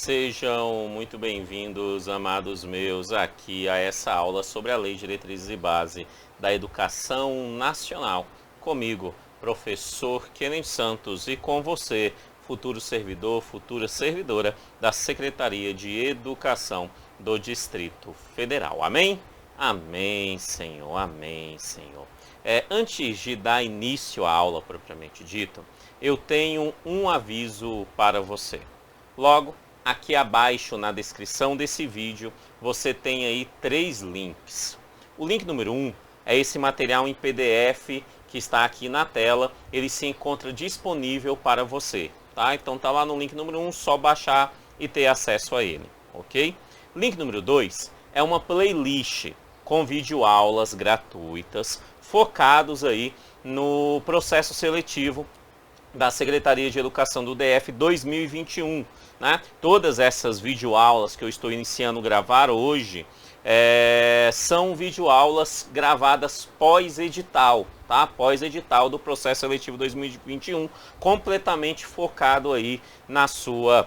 Sejam muito bem-vindos, amados meus, aqui a essa aula sobre a Lei de Diretrizes e Base da Educação Nacional. Comigo, professor Kenen Santos, e com você, futuro servidor, futura servidora da Secretaria de Educação do Distrito Federal. Amém? Amém, Senhor. Amém, Senhor. Antes de dar início à aula propriamente dita, eu tenho um aviso para você. Logo, aqui abaixo na descrição desse vídeo, você tem aí 3 links. O link número 1 é esse material em PDF que está aqui na tela. Ele se encontra disponível para você, tá? Então tá lá no link número 1, só baixar e ter acesso a ele, ok? Link número 2 é uma playlist com videoaulas gratuitas focados aí no processo seletivo da Secretaria de Educação do DF 2021, né? Todas essas videoaulas que eu estou iniciando a gravar hoje são videoaulas gravadas pós-edital, tá? Pós-edital do processo seletivo 2021, completamente focado aí na sua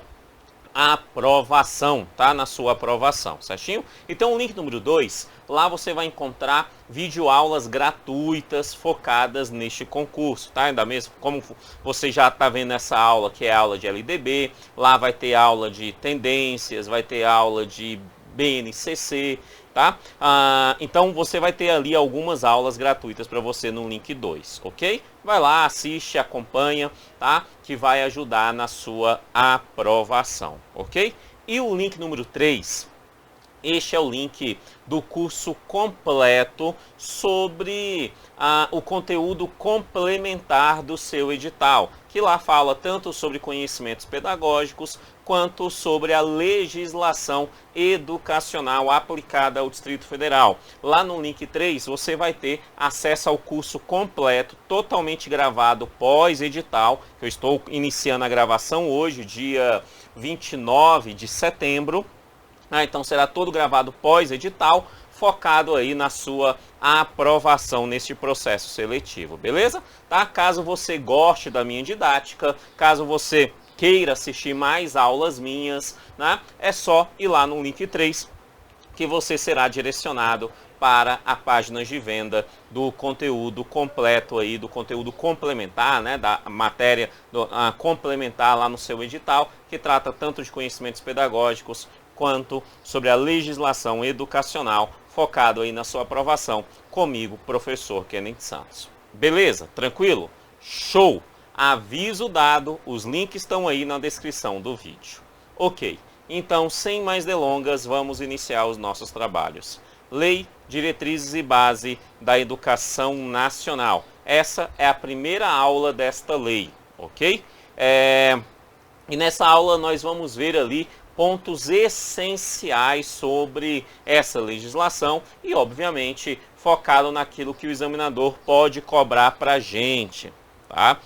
aprovação, tá? Na sua aprovação, certinho? Então o link número 2, lá você vai encontrar videoaulas gratuitas focadas neste concurso, tá? Ainda mesmo como você já está vendo essa aula, que é a aula de LDB, lá vai ter aula de tendências, vai ter aula de BNCC, tá? Então você vai ter ali algumas aulas gratuitas para você no link 2, ok? Vai lá, assiste, acompanha, tá? Que vai ajudar na sua aprovação, ok? E o link número 3, este é o link do curso completo sobre o conteúdo complementar do seu edital, que lá fala tanto sobre conhecimentos pedagógicos quanto sobre a legislação educacional aplicada ao Distrito Federal. Lá no link 3 você vai ter acesso ao curso completo, totalmente gravado pós-edital, que eu estou iniciando a gravação hoje, dia 29 de setembro. Então será todo gravado pós-edital, focado aí na sua aprovação neste processo seletivo, beleza? Tá? Caso você goste da minha didática, caso você queira assistir mais aulas minhas, né? É só ir lá no link 3 que você será direcionado para a página de venda do conteúdo completo aí, do conteúdo complementar, né, da matéria complementar lá no seu edital, que trata tanto de conhecimentos pedagógicos quanto sobre a legislação educacional, focado aí na sua aprovação, comigo, professor Kenen Santos. Beleza? Tranquilo? Show! Aviso dado, os links estão aí na descrição do vídeo. Ok, então sem mais delongas, vamos iniciar os nossos trabalhos. Lei, Diretrizes e Base da Educação Nacional. Essa é a primeira aula desta lei, ok? E nessa aula nós vamos ver ali pontos essenciais sobre essa legislação e, obviamente, focado naquilo que o examinador pode cobrar para a gente, tá?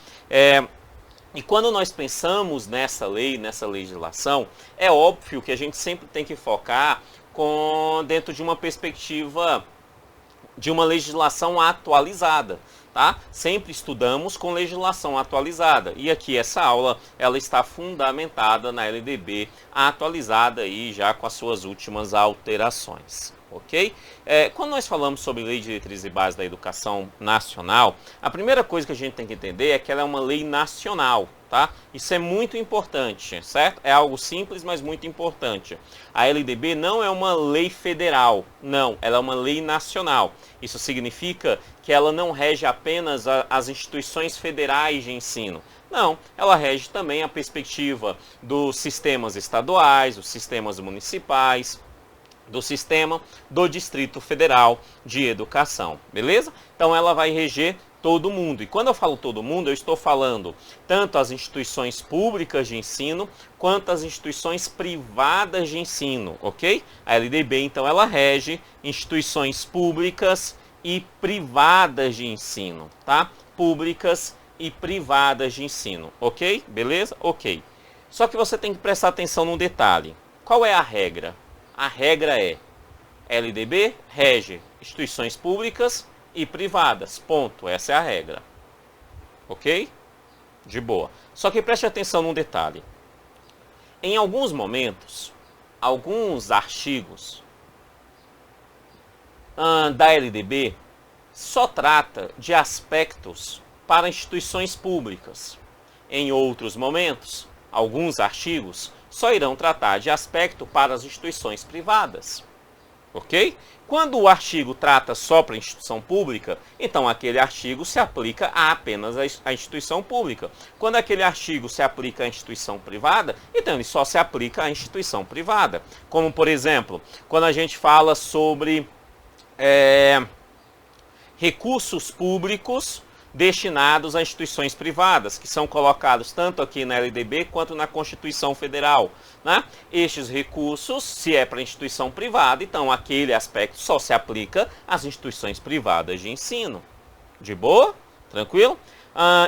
E quando nós pensamos nessa lei, nessa legislação, é óbvio que a gente sempre tem que focar dentro de uma perspectiva de uma legislação atualizada, tá? Sempre estudamos com legislação atualizada. E aqui essa aula, ela está fundamentada na LDB atualizada aí já com as suas últimas alterações, ok? Quando nós falamos sobre Lei de Diretrizes e Bases da Educação Nacional, a primeira coisa que a gente tem que entender é que ela é uma lei nacional, tá? Isso é muito importante, certo? É algo simples, mas muito importante. A LDB não é uma lei federal, não, ela é uma lei nacional. Isso significa que ela não rege apenas as instituições federais de ensino. Não, ela rege também a perspectiva dos sistemas estaduais, dos sistemas municipais, do sistema do Distrito Federal de Educação, beleza? Então ela vai reger todo mundo. E quando eu falo todo mundo, eu estou falando tanto as instituições públicas de ensino, quanto as instituições privadas de ensino, ok? A LDB, então, ela rege instituições públicas e privadas de ensino, tá? Públicas e privadas de ensino, ok? Beleza? Ok. Só que você tem que prestar atenção num detalhe. Qual é a regra? A regra é: LDB rege instituições públicas e privadas. Ponto. Essa é a regra. Ok? De boa. Só que preste atenção num detalhe. Em alguns momentos, alguns artigos da LDB só trata de aspectos para instituições públicas. Em outros momentos, alguns artigos só irão tratar de aspecto para as instituições privadas. Ok? Quando o artigo trata só para a instituição pública, então aquele artigo se aplica apenas à instituição pública. Quando aquele artigo se aplica à instituição privada, então ele só se aplica à instituição privada. Como, por exemplo, quando a gente fala sobre recursos públicos destinados a instituições privadas, que são colocados tanto aqui na LDB quanto na Constituição Federal, né? Estes recursos, se é para instituição privada, então aquele aspecto só se aplica às instituições privadas de ensino. De boa? Tranquilo?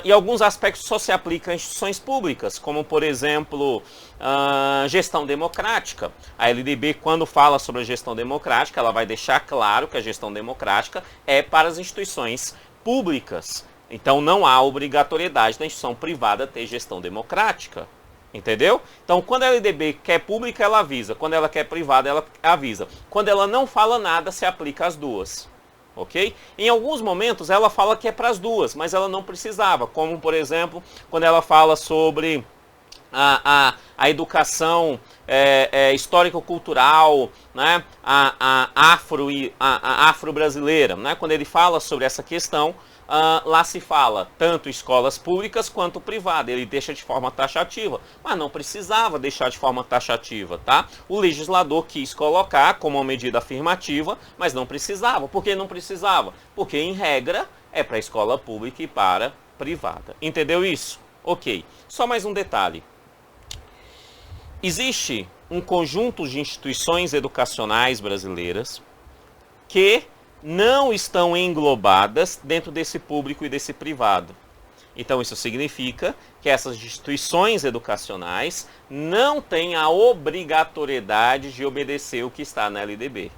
E alguns aspectos só se aplicam a instituições públicas, como, por exemplo, gestão democrática. A LDB, quando fala sobre a gestão democrática, ela vai deixar claro que a gestão democrática é para as instituições públicas. Então não há obrigatoriedade da instituição privada ter gestão democrática. Entendeu? Então quando a LDB quer pública, ela avisa. Quando ela quer privada, ela avisa. Quando ela não fala nada, se aplica às duas. Ok? Em alguns momentos ela fala que é para as duas, mas ela não precisava. Como, por exemplo, quando ela fala sobre a educação histórico-cultural, né? a afro-brasileira. Né? Quando ele fala sobre essa questão, lá se fala tanto escolas públicas quanto privadas. Ele deixa de forma taxativa, mas não precisava deixar de forma taxativa, tá? O legislador quis colocar como uma medida afirmativa, mas não precisava. Por que não precisava? Porque, em regra, é para escola pública e para privada. Entendeu isso? Ok. Só mais um detalhe. Existe um conjunto de instituições educacionais brasileiras que não estão englobadas dentro desse público e desse privado. Então isso significa que essas instituições educacionais não têm a obrigatoriedade de obedecer o que está na LDB.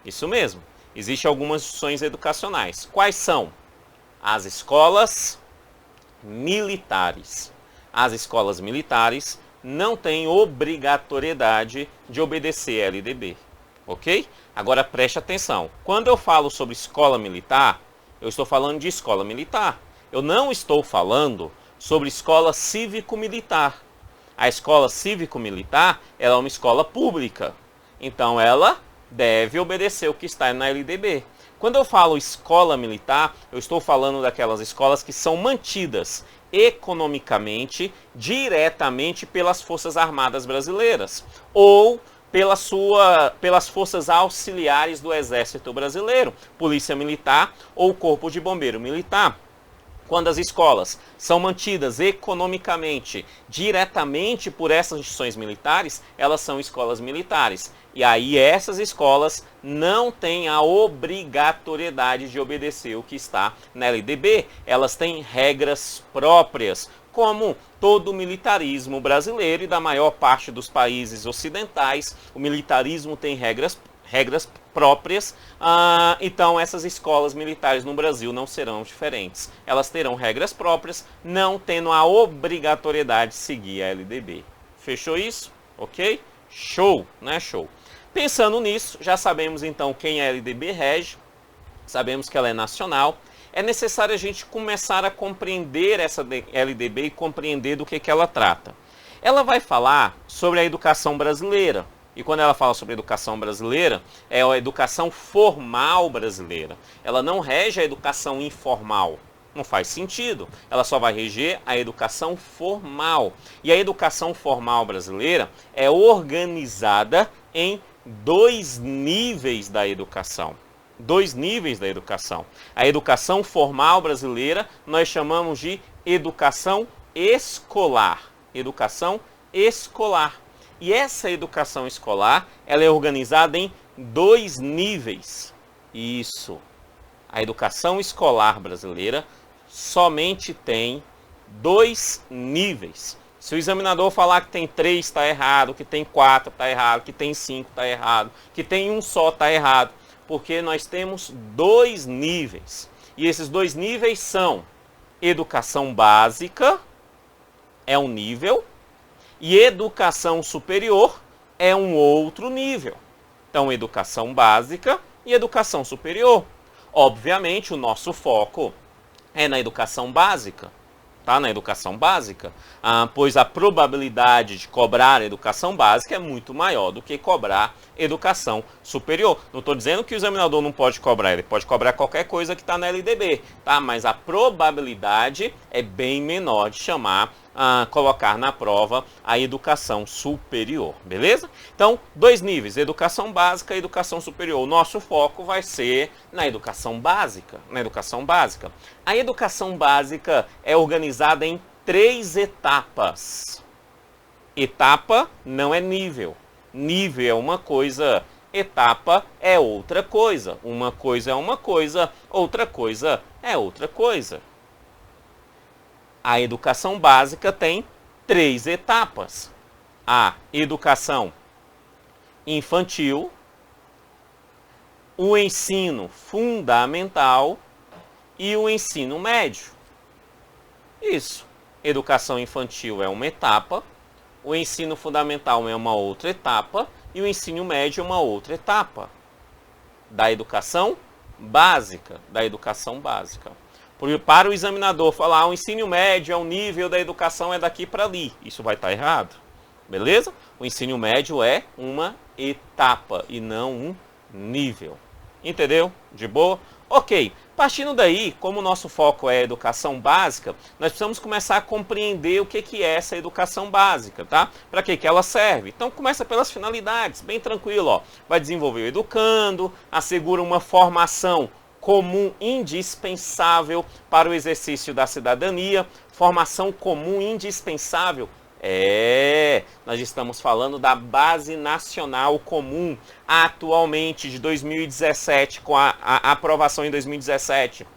Isso mesmo. Existem algumas instituições educacionais. Quais são? As escolas militares. As escolas militares não têm obrigatoriedade de obedecer a LDB. Ok? Agora preste atenção. Quando eu falo sobre escola militar, eu estou falando de escola militar. Eu não estou falando sobre escola cívico-militar. A escola cívico-militar ela é uma escola pública. Então ela deve obedecer o que está na LDB. Quando eu falo escola militar, eu estou falando daquelas escolas que são mantidas economicamente, diretamente pelas Forças Armadas Brasileiras ou pelas forças auxiliares do Exército Brasileiro, Polícia Militar ou Corpo de Bombeiro Militar. Quando as escolas são mantidas economicamente, diretamente por essas instituições militares, elas são escolas militares. E aí essas escolas não têm a obrigatoriedade de obedecer o que está na LDB. Elas têm regras próprias, como todo o militarismo brasileiro e da maior parte dos países ocidentais. O militarismo tem regras próprias, então essas escolas militares no Brasil não serão diferentes. Elas terão regras próprias, não tendo a obrigatoriedade de seguir a LDB. Fechou isso? Ok? Show, né? Show. Pensando nisso, já sabemos então quem a LDB rege, sabemos que ela é nacional. É necessário a gente começar a compreender essa LDB e compreender do que ela trata. Ela vai falar sobre a educação brasileira. E quando ela fala sobre educação brasileira, é a educação formal brasileira. Ela não rege a educação informal. Não faz sentido. Ela só vai reger a educação formal. E a educação formal brasileira é organizada em dois níveis da educação. Dois níveis da educação. A educação formal brasileira nós chamamos de educação escolar. Educação escolar. E essa educação escolar, ela é organizada em dois níveis. Isso. A educação escolar brasileira somente tem dois níveis. Se o examinador falar que tem 3, está errado, que tem 4, está errado, que tem 5, está errado, que tem um só, está errado. Porque nós temos dois níveis. E esses dois níveis são educação básica, é um nível, E educação superior é um outro nível. Então, educação básica e educação superior. Obviamente, o nosso foco é na educação básica, tá? Na educação básica, pois a probabilidade de cobrar educação básica é muito maior do que cobrar educação superior. Não estou dizendo que o examinador não pode cobrar, ele pode cobrar qualquer coisa que está na LDB, tá? Mas a probabilidade é bem menor de colocar na prova a educação superior, beleza? Então, dois níveis, educação básica e educação superior. O nosso foco vai ser na educação básica, A educação básica é organizada em 3 etapas. Etapa não é nível. Nível é uma coisa, etapa é outra coisa. Uma coisa é uma coisa, outra coisa é outra coisa. A educação básica tem 3 etapas. A educação infantil, o ensino fundamental e o ensino médio. Isso. Educação infantil é uma etapa, o ensino fundamental é uma outra etapa e o ensino médio é uma outra etapa da educação básica, Para o examinador falar, o ensino médio é o nível da educação é daqui para ali. Isso vai estar errado, beleza? O ensino médio é uma etapa e não um nível. Entendeu? De boa? Ok. Partindo daí, como o nosso foco é a educação básica, nós precisamos começar a compreender o que é essa educação básica, tá? Para que ela serve? Então, começa pelas finalidades, bem tranquilo, ó. Vai desenvolver o educando, assegura uma formação comum indispensável para o exercício da cidadania. Formação comum indispensável. Nós estamos falando da Base Nacional Comum, atualmente de 2017, com a aprovação em 2017.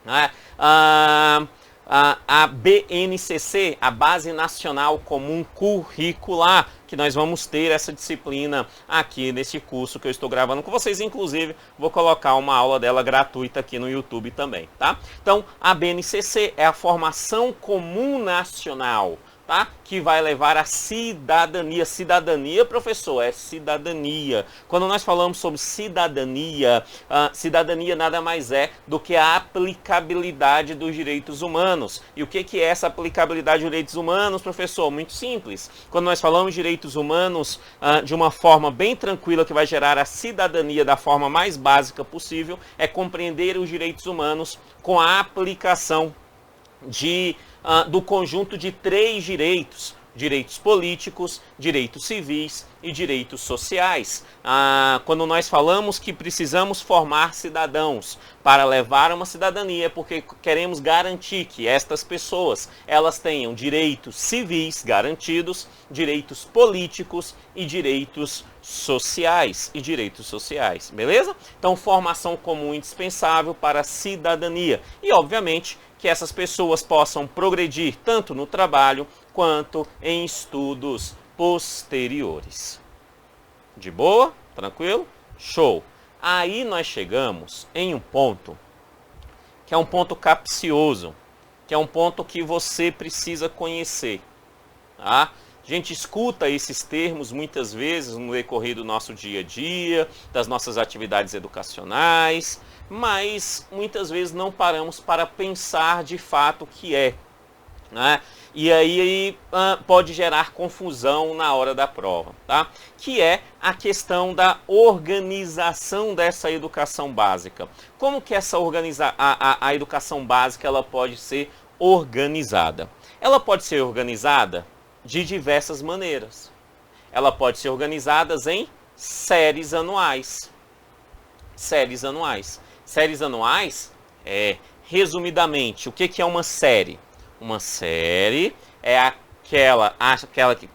Né? A BNCC, a Base Nacional Comum Curricular, que nós vamos ter essa disciplina aqui nesse curso que eu estou gravando com vocês. Inclusive, vou colocar uma aula dela gratuita aqui no YouTube também, tá? Então, a BNCC é a Formação Comum Nacional, tá? Que vai levar à cidadania. Cidadania, professor, é cidadania. Quando nós falamos sobre cidadania, cidadania nada mais é do que a aplicabilidade dos direitos humanos. E o que é essa aplicabilidade dos direitos humanos, professor? Muito simples. Quando nós falamos de direitos humanos de uma forma bem tranquila, que vai gerar a cidadania da forma mais básica possível, é compreender os direitos humanos com a aplicação do conjunto de 3 direitos: direitos políticos, direitos civis e direitos sociais. Quando nós falamos que precisamos formar cidadãos para levar uma cidadania, é porque queremos garantir que estas pessoas elas tenham direitos civis garantidos, direitos políticos e direitos sociais. Beleza? Então, formação comum indispensável para a cidadania. E, obviamente, que essas pessoas possam progredir tanto no trabalho quanto em estudos posteriores. De boa? Tranquilo? Show! Aí nós chegamos em um ponto que é um ponto capcioso, que é um ponto que você precisa conhecer. Tá? A gente escuta esses termos muitas vezes no decorrer do nosso dia a dia, das nossas atividades educacionais, mas muitas vezes não paramos para pensar de fato o que é. Né? E aí pode gerar confusão na hora da prova, tá? Que é a questão da organização dessa educação básica. Como que a educação básica ela pode ser organizada? Ela pode ser organizada de diversas maneiras. Ela pode ser organizada em séries anuais. Séries anuais, resumidamente, o que é uma série? Uma série é aquela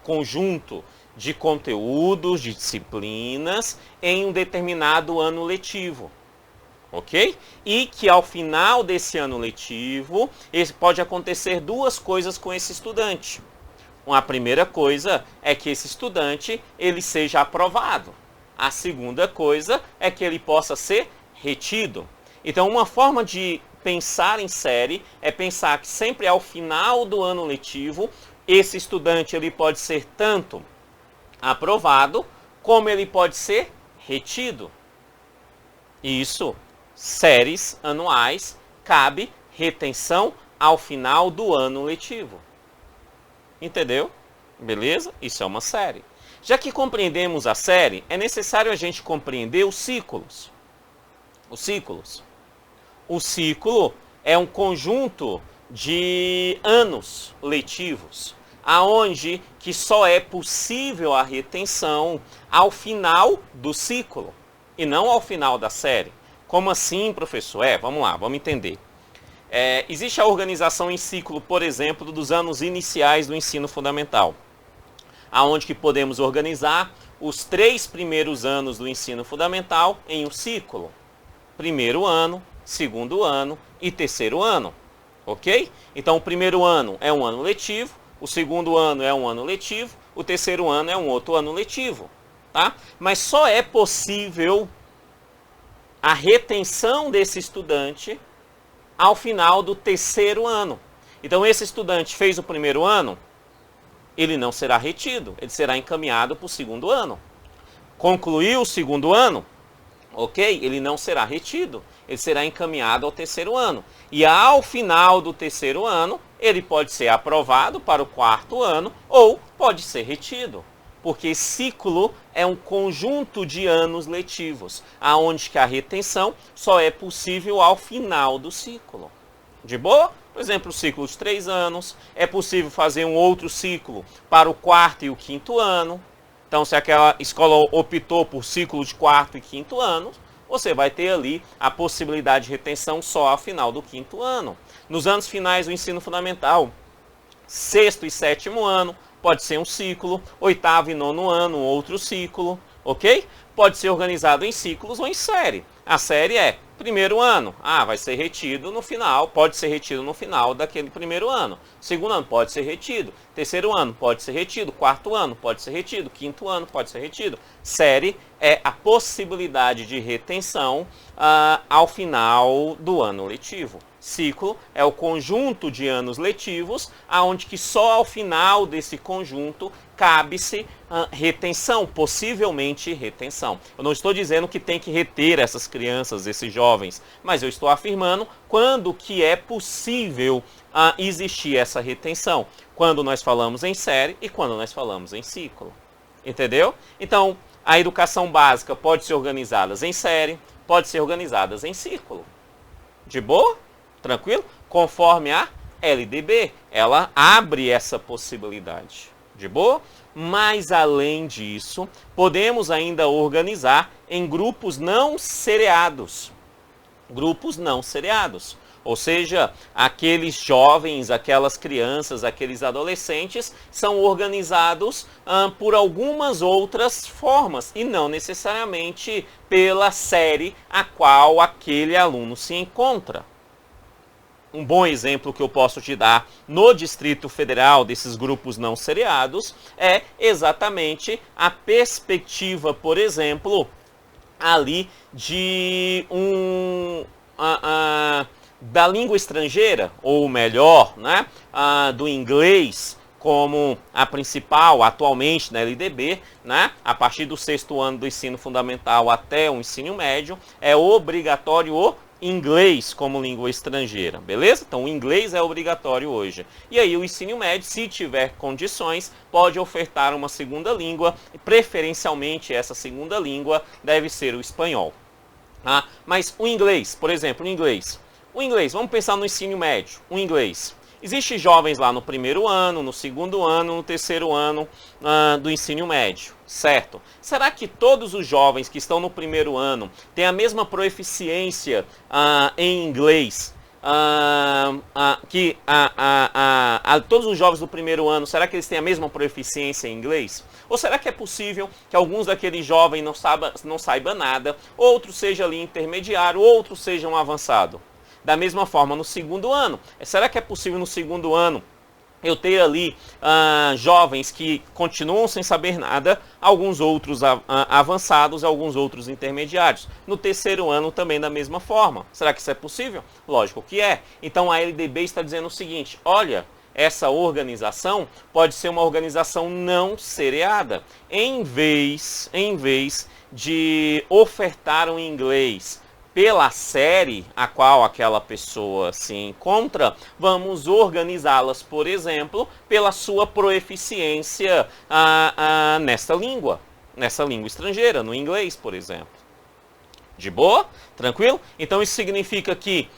conjunto de conteúdos, de disciplinas em um determinado ano letivo. Ok? E que ao final desse ano letivo, pode acontecer 2 coisas com esse estudante. A primeira coisa é que esse estudante ele seja aprovado. A segunda coisa é que ele possa ser retido. Então, uma forma de pensar em série é pensar que sempre ao final do ano letivo, esse estudante ele pode ser tanto aprovado, como ele pode ser retido. Isso, séries anuais, cabe retenção ao final do ano letivo. Entendeu? Beleza? Isso é uma série. Já que compreendemos a série, é necessário a gente compreender os ciclos. Os ciclos. O ciclo é um conjunto de anos letivos, aonde que só é possível a retenção ao final do ciclo e não ao final da série. Como assim, professor? Vamos lá, vamos entender. Existe a organização em ciclo, por exemplo, dos anos iniciais do ensino fundamental, aonde que podemos organizar os 3 primeiros anos do ensino fundamental em um ciclo. Primeiro ano, segundo ano e terceiro ano. Ok? Então o primeiro ano é um ano letivo, o segundo ano é um ano letivo, o terceiro ano é um outro ano letivo. Tá? Mas só é possível a retenção desse estudante ao final do terceiro ano. Então esse estudante fez o primeiro ano, ele não será retido, ele será encaminhado para o segundo ano. Concluiu o segundo ano, ok? Ele não será retido, ele será encaminhado ao terceiro ano. E ao final do terceiro ano, ele pode ser aprovado para o quarto ano ou pode ser retido. Porque ciclo é um conjunto de anos letivos, aonde que a retenção só é possível ao final do ciclo. De boa? Por exemplo, o ciclo de 3 anos, é possível fazer um outro ciclo para o quarto e o quinto ano. Então, se aquela escola optou por ciclo de quarto e quinto anos, você vai ter ali a possibilidade de retenção só ao final do quinto ano. Nos anos finais do ensino fundamental, sexto e sétimo ano, pode ser um ciclo, oitavo e nono ano, outro ciclo, ok? Pode ser organizado em ciclos ou em série. A série é primeiro ano, vai ser retido no final, pode ser retido no final daquele primeiro ano. Segundo ano, pode ser retido. Terceiro ano, pode ser retido. Quarto ano, pode ser retido. Quinto ano, pode ser retido. Série é a possibilidade de retenção ao final do ano letivo. Ciclo é o conjunto de anos letivos, aonde que só ao final desse conjunto cabe-se retenção, possivelmente retenção. Eu não estou dizendo que tem que reter essas crianças, esses jovens, mas eu estou afirmando quando que é possível existir essa retenção. Quando nós falamos em série e quando nós falamos em ciclo. Entendeu? Então, a educação básica pode ser organizada em série, pode ser organizada em ciclo. De boa? Tranquilo? Conforme a LDB, ela abre essa possibilidade. De boa? Mas além disso, podemos ainda organizar em grupos não seriados. Grupos não seriados. Ou seja, aqueles jovens, aquelas crianças, aqueles adolescentes são organizados por algumas outras formas e não necessariamente pela série a qual aquele aluno se encontra. Um bom exemplo que eu posso te dar no Distrito Federal desses grupos não seriados é exatamente a perspectiva, por exemplo, ali de da língua estrangeira, ou melhor, né, do inglês como a principal atualmente na LDB, né, a partir do 6º ano do ensino fundamental até o ensino médio, é obrigatório o inglês como língua estrangeira, beleza? Então o inglês é obrigatório hoje. E aí o ensino médio, se tiver condições, pode ofertar uma segunda língua, e preferencialmente essa segunda língua deve ser o espanhol. Mas o inglês, por exemplo, o inglês, vamos pensar no ensino médio, o inglês. Existem jovens lá no primeiro ano, no segundo ano, no terceiro ano do ensino médio, certo? Será que todos os jovens que estão no primeiro ano têm a mesma proficiência em inglês todos os jovens do primeiro ano, será que eles têm a mesma proficiência em inglês? Ou será que é possível que alguns daqueles jovens não saibam nada, outro seja ali intermediário, outro seja um avançado? Da mesma forma no segundo ano. Será que é possível no segundo ano eu ter ali jovens que continuam sem saber nada, alguns outros avançados, alguns outros intermediários? No terceiro ano também da mesma forma. Será que isso é possível? Lógico que é. Então a LDB está dizendo o seguinte, olha, essa organização pode ser uma organização não seriada. Em vez de ofertar um inglês pela série a qual aquela pessoa se encontra, vamos organizá-las, por exemplo, pela sua proeficiência nessa língua estrangeira, no inglês, por exemplo. De boa? Tranquilo? Então isso significa que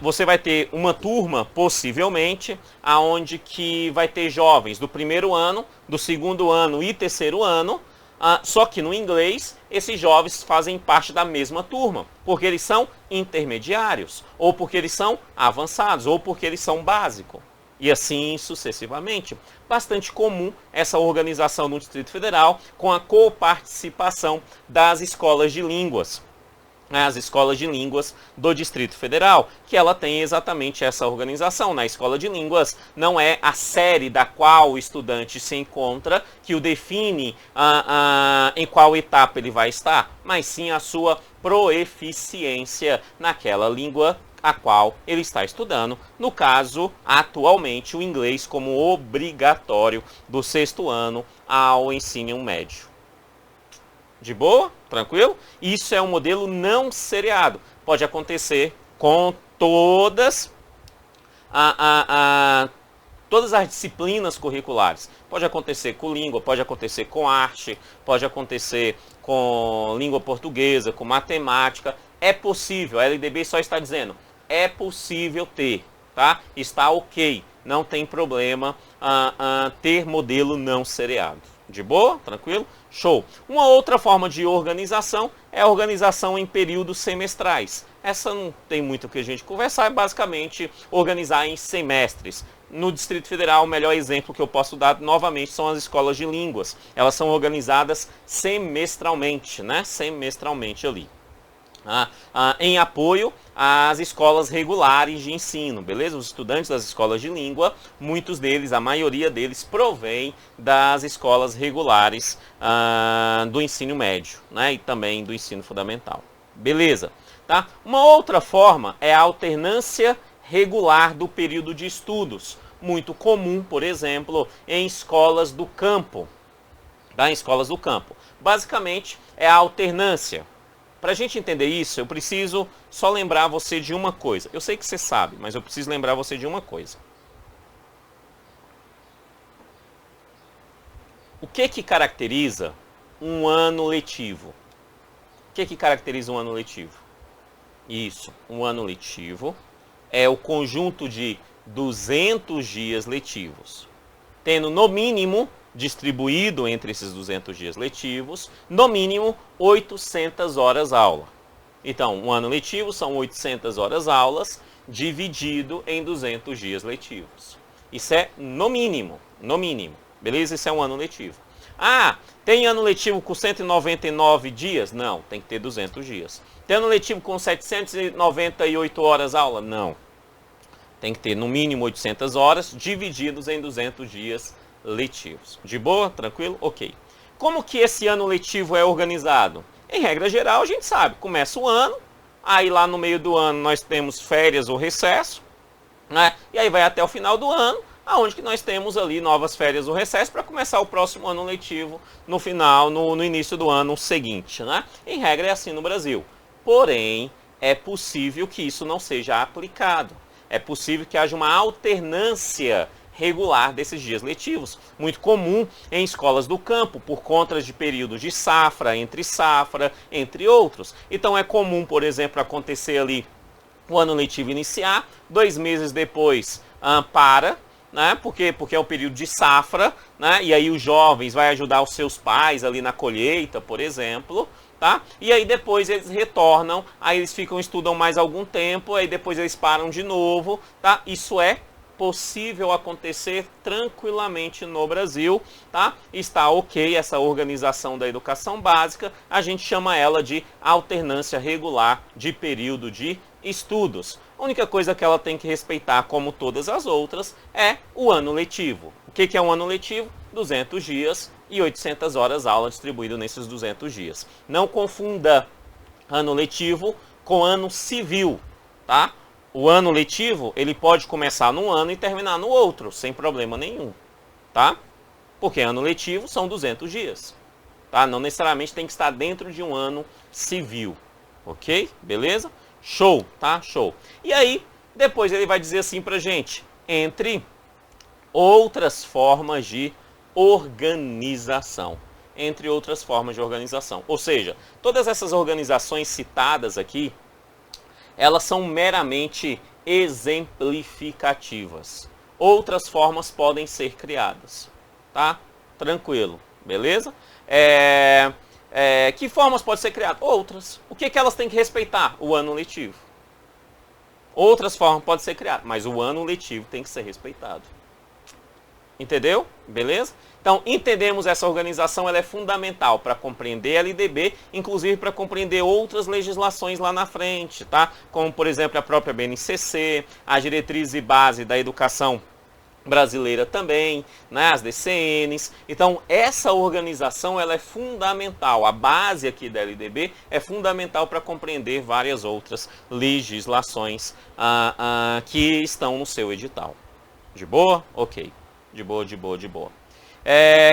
você vai ter uma turma, possivelmente, aonde que vai ter jovens do primeiro ano, do segundo ano e terceiro ano, só que no inglês, esses jovens fazem parte da mesma turma, porque eles são intermediários, ou porque eles são avançados, ou porque eles são básicos. E assim sucessivamente. Bastante comum essa organização no Distrito Federal com a coparticipação das escolas de línguas. As escolas de línguas do Distrito Federal, que ela tem exatamente essa organização. Na escola de línguas não é a série da qual o estudante se encontra que o define em qual etapa ele vai estar, mas sim a sua proeficiência naquela língua a qual ele está estudando. No caso, atualmente, o inglês como obrigatório do sexto ano ao ensino médio. De boa? Tranquilo? Isso é um modelo não seriado. Pode acontecer com todas as disciplinas curriculares. Pode acontecer com língua, pode acontecer com arte, pode acontecer com língua portuguesa, com matemática. É possível, a LDB só está dizendo, é possível ter, tá? Está ok, não tem problema ter modelo não seriado. De boa? Tranquilo? Show! Uma outra forma de organização é a organização em períodos semestrais. Essa não tem muito o que a gente conversar, é basicamente organizar em semestres. No Distrito Federal, o melhor exemplo que eu posso dar novamente são as escolas de línguas. Elas são organizadas semestralmente, né? Semestralmente ali. Em apoio às escolas regulares de ensino, beleza? Os estudantes das escolas de língua, muitos deles, a maioria deles, provém das escolas regulares do ensino médio, né? E também do ensino fundamental. Beleza? Tá? Uma outra forma é a alternância regular do período de estudos, muito comum, por exemplo, em escolas do campo. Tá? Em escolas do campo. Basicamente, é a alternância. Para a gente entender isso, eu preciso só lembrar você de uma coisa. Eu sei que você sabe, mas eu preciso lembrar você de uma coisa. O que caracteriza um ano letivo? O que caracteriza um ano letivo? Isso, um ano letivo é o conjunto de 200 dias letivos, tendo no mínimo, distribuído entre esses 200 dias letivos, no mínimo 800 horas aula. Então, um ano letivo são 800 horas aulas, dividido em 200 dias letivos. Isso é no mínimo, beleza? Isso é um ano letivo. Tem ano letivo com 199 dias? Não, tem que ter 200 dias. Tem ano letivo com 798 horas aula? Não. Tem que ter no mínimo 800 horas, divididos em 200 dias letivos. De boa? Tranquilo? Ok. Como que esse ano letivo é organizado? Em regra geral, a gente sabe, começa o ano, aí lá no meio do ano nós temos férias ou recesso, né? E aí vai até o final do ano, aonde que nós temos ali novas férias ou recesso para começar o próximo ano letivo no final, no início do ano seguinte, né? Em regra é assim no Brasil. Porém, é possível que isso não seja aplicado. É possível que haja uma alternância regular desses dias letivos, muito comum em escolas do campo, por conta de períodos de safra, entre outros. Então é comum, por exemplo, acontecer ali o ano letivo iniciar, 2 meses depois para, né? Porque é o período de safra, né? E aí os jovens vão ajudar os seus pais ali na colheita, por exemplo. Tá? E aí depois eles retornam, aí eles estudam mais algum tempo, aí depois eles param de novo, tá? Isso é possível acontecer tranquilamente no Brasil, tá? Está ok essa organização da educação básica, a gente chama ela de alternância regular de período de estudos. A única coisa que ela tem que respeitar, como todas as outras, é o ano letivo. O que é um ano letivo? 200 dias e 800 horas aula distribuído nesses 200 dias. Não confunda ano letivo com ano civil, tá? O ano letivo, ele pode começar num ano e terminar no outro, sem problema nenhum, tá? Porque ano letivo são 200 dias, tá? Não necessariamente tem que estar dentro de um ano civil, ok? Beleza? Show, tá? Show. E aí, depois ele vai dizer assim pra gente, entre outras formas de organização. Entre outras formas de organização. Ou seja, todas essas organizações citadas aqui, elas são meramente exemplificativas. Outras formas podem ser criadas, tá? Tranquilo, beleza? Que formas podem ser criadas? Outras. O que elas têm que respeitar? O ano letivo. Outras formas podem ser criadas, mas o ano letivo tem que ser respeitado. Entendeu? Beleza? Então, entendemos essa organização, ela é fundamental para compreender a LDB, inclusive para compreender outras legislações lá na frente, tá? Como, por exemplo, a própria BNCC, a diretriz e base da educação brasileira também, né? As DCNs. Então, essa organização, ela é fundamental. A base aqui da LDB é fundamental para compreender várias outras legislações que estão no seu edital. De boa? Ok. De boa, de boa, de boa.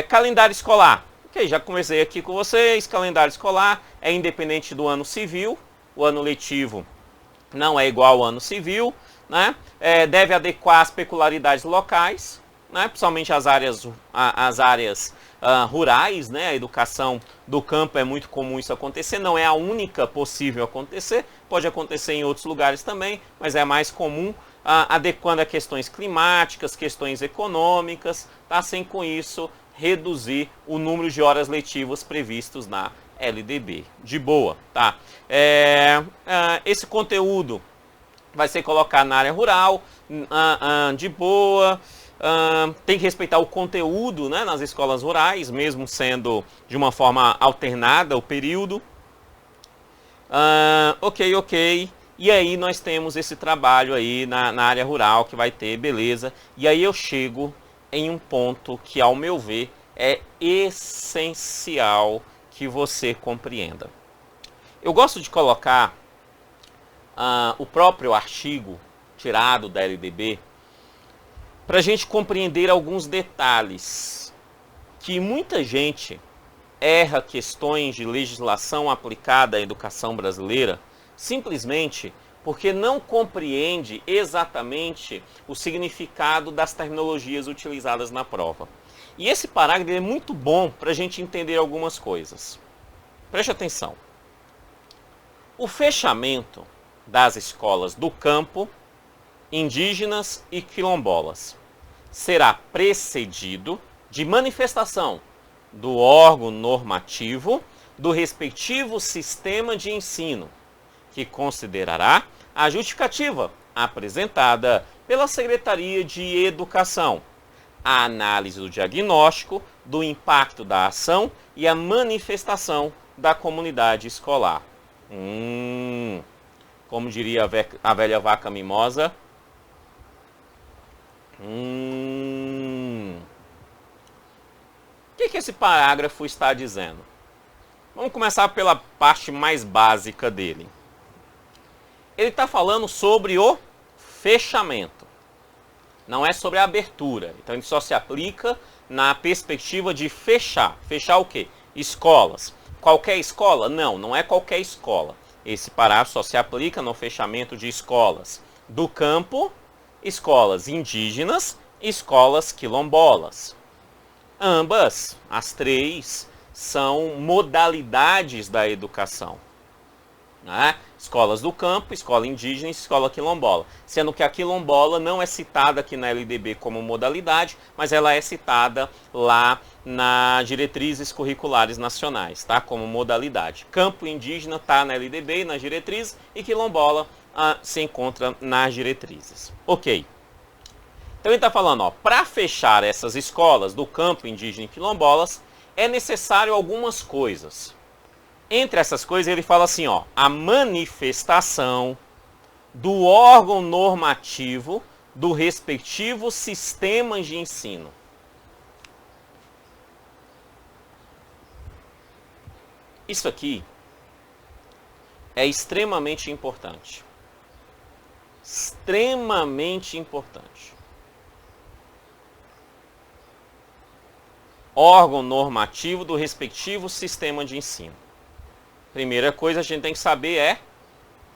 Calendário escolar. Ok, já conversei aqui com vocês. Calendário escolar é independente do ano civil. O ano letivo não é igual ao ano civil, né? Deve adequar às peculiaridades locais, né? Principalmente as áreas rurais, né? A educação do campo é muito comum isso acontecer. Não é a única possível acontecer. Pode acontecer em outros lugares também, mas é mais comum. Adequando a questões climáticas, questões econômicas, tá? Sem com isso reduzir o número de horas letivas previstos na LDB. De boa, tá? Esse conteúdo vai ser colocado na área rural, de boa. Tem que respeitar o conteúdo, né, nas escolas rurais, mesmo sendo de uma forma alternada o período. Ok. E aí nós temos esse trabalho aí na área rural que vai ter, beleza. E aí eu chego em um ponto que, ao meu ver, é essencial que você compreenda. Eu gosto de colocar o próprio artigo tirado da LDB para a gente compreender alguns detalhes que muita gente erra questões de legislação aplicada à educação brasileira simplesmente porque não compreende exatamente o significado das terminologias utilizadas na prova. E esse parágrafo é muito bom para a gente entender algumas coisas. Preste atenção. O fechamento das escolas do campo, indígenas e quilombolas será precedido de manifestação do órgão normativo do respectivo sistema de ensino, que considerará a justificativa apresentada pela Secretaria de Educação, a análise do diagnóstico, do impacto da ação e a manifestação da comunidade escolar. Como diria a velha vaca mimosa. O que esse parágrafo está dizendo? Vamos começar pela parte mais básica dele. Ele está falando sobre o fechamento, não é sobre a abertura. Então ele só se aplica na perspectiva de fechar. Fechar o quê? Escolas. Qualquer escola? Não, não é qualquer escola. Esse parágrafo só se aplica no fechamento de escolas do campo, escolas indígenas, escolas quilombolas. Ambas, as três, são modalidades da educação, né? Escolas do campo, escola indígena e escola quilombola. Sendo que a quilombola não é citada aqui na LDB como modalidade, mas ela é citada lá nas diretrizes curriculares nacionais, tá? Como modalidade. Campo indígena está na LDB e nas diretrizes, e quilombola se encontra nas diretrizes. Ok. Então ele está falando, para fechar essas escolas do campo indígena e quilombolas, é necessário algumas coisas. Entre essas coisas, ele fala assim, a manifestação do órgão normativo do respectivo sistema de ensino. Isso aqui é extremamente importante. extremamente importante. Órgão normativo do respectivo sistema de ensino. Primeira coisa a gente tem que saber é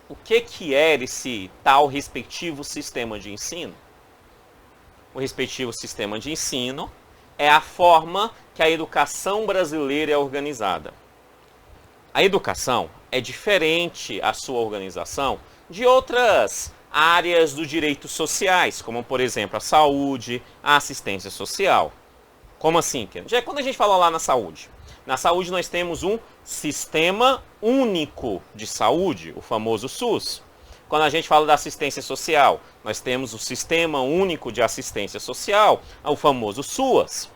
o que é esse tal respectivo sistema de ensino. O respectivo sistema de ensino é a forma que a educação brasileira é organizada. A educação é diferente a sua organização de outras áreas dos direitos sociais, como por exemplo a saúde, a assistência social. Como assim? Quando a gente fala lá na saúde nós temos um sistema único de saúde, o famoso SUS. Quando a gente fala da assistência social, nós temos o Sistema Único de Assistência Social, o famoso SUAS.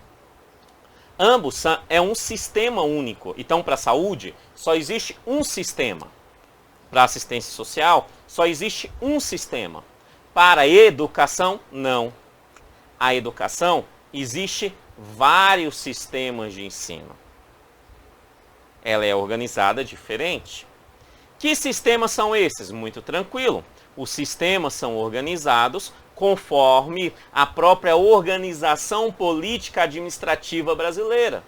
Ambos é um sistema único. Então, para a saúde, só existe um sistema. Para a assistência social, só existe um sistema. Para a educação, não. A educação, existe vários sistemas de ensino. Ela é organizada diferente. Que sistemas são esses? Muito tranquilo. Os sistemas são organizados conforme a própria organização política administrativa brasileira.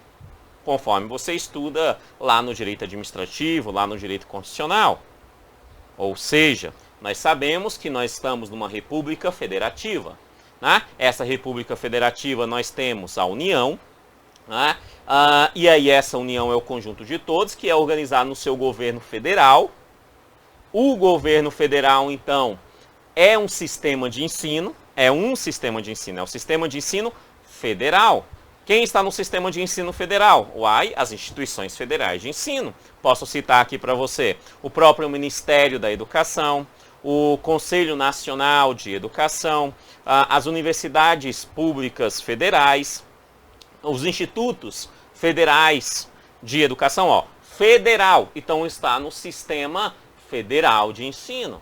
Conforme você estuda lá no direito administrativo, lá no direito constitucional. Ou seja, nós sabemos que nós estamos numa república federativa. Né? Essa república federativa nós temos a União, né? E aí essa União é o conjunto de todos, que é organizado no seu governo federal. O governo federal, então, é um sistema de ensino, é o sistema de ensino federal. Quem está no sistema de ensino federal? As instituições federais de ensino. Posso citar aqui para você o próprio Ministério da Educação, o Conselho Nacional de Educação, as universidades públicas federais, os institutos federais de educação, federal. Então está no sistema federal de ensino,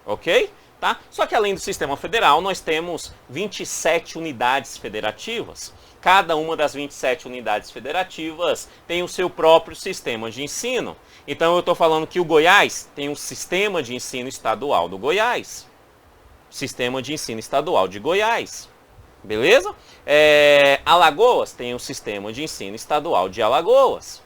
ok? Tá? Só que além do sistema federal, nós temos 27 unidades federativas. Cada uma das 27 unidades federativas tem o seu próprio sistema de ensino. Então eu estou falando que o Goiás tem um sistema de ensino estadual do Goiás. Sistema de ensino estadual de Goiás. Beleza? Alagoas tem um sistema de ensino estadual de Alagoas.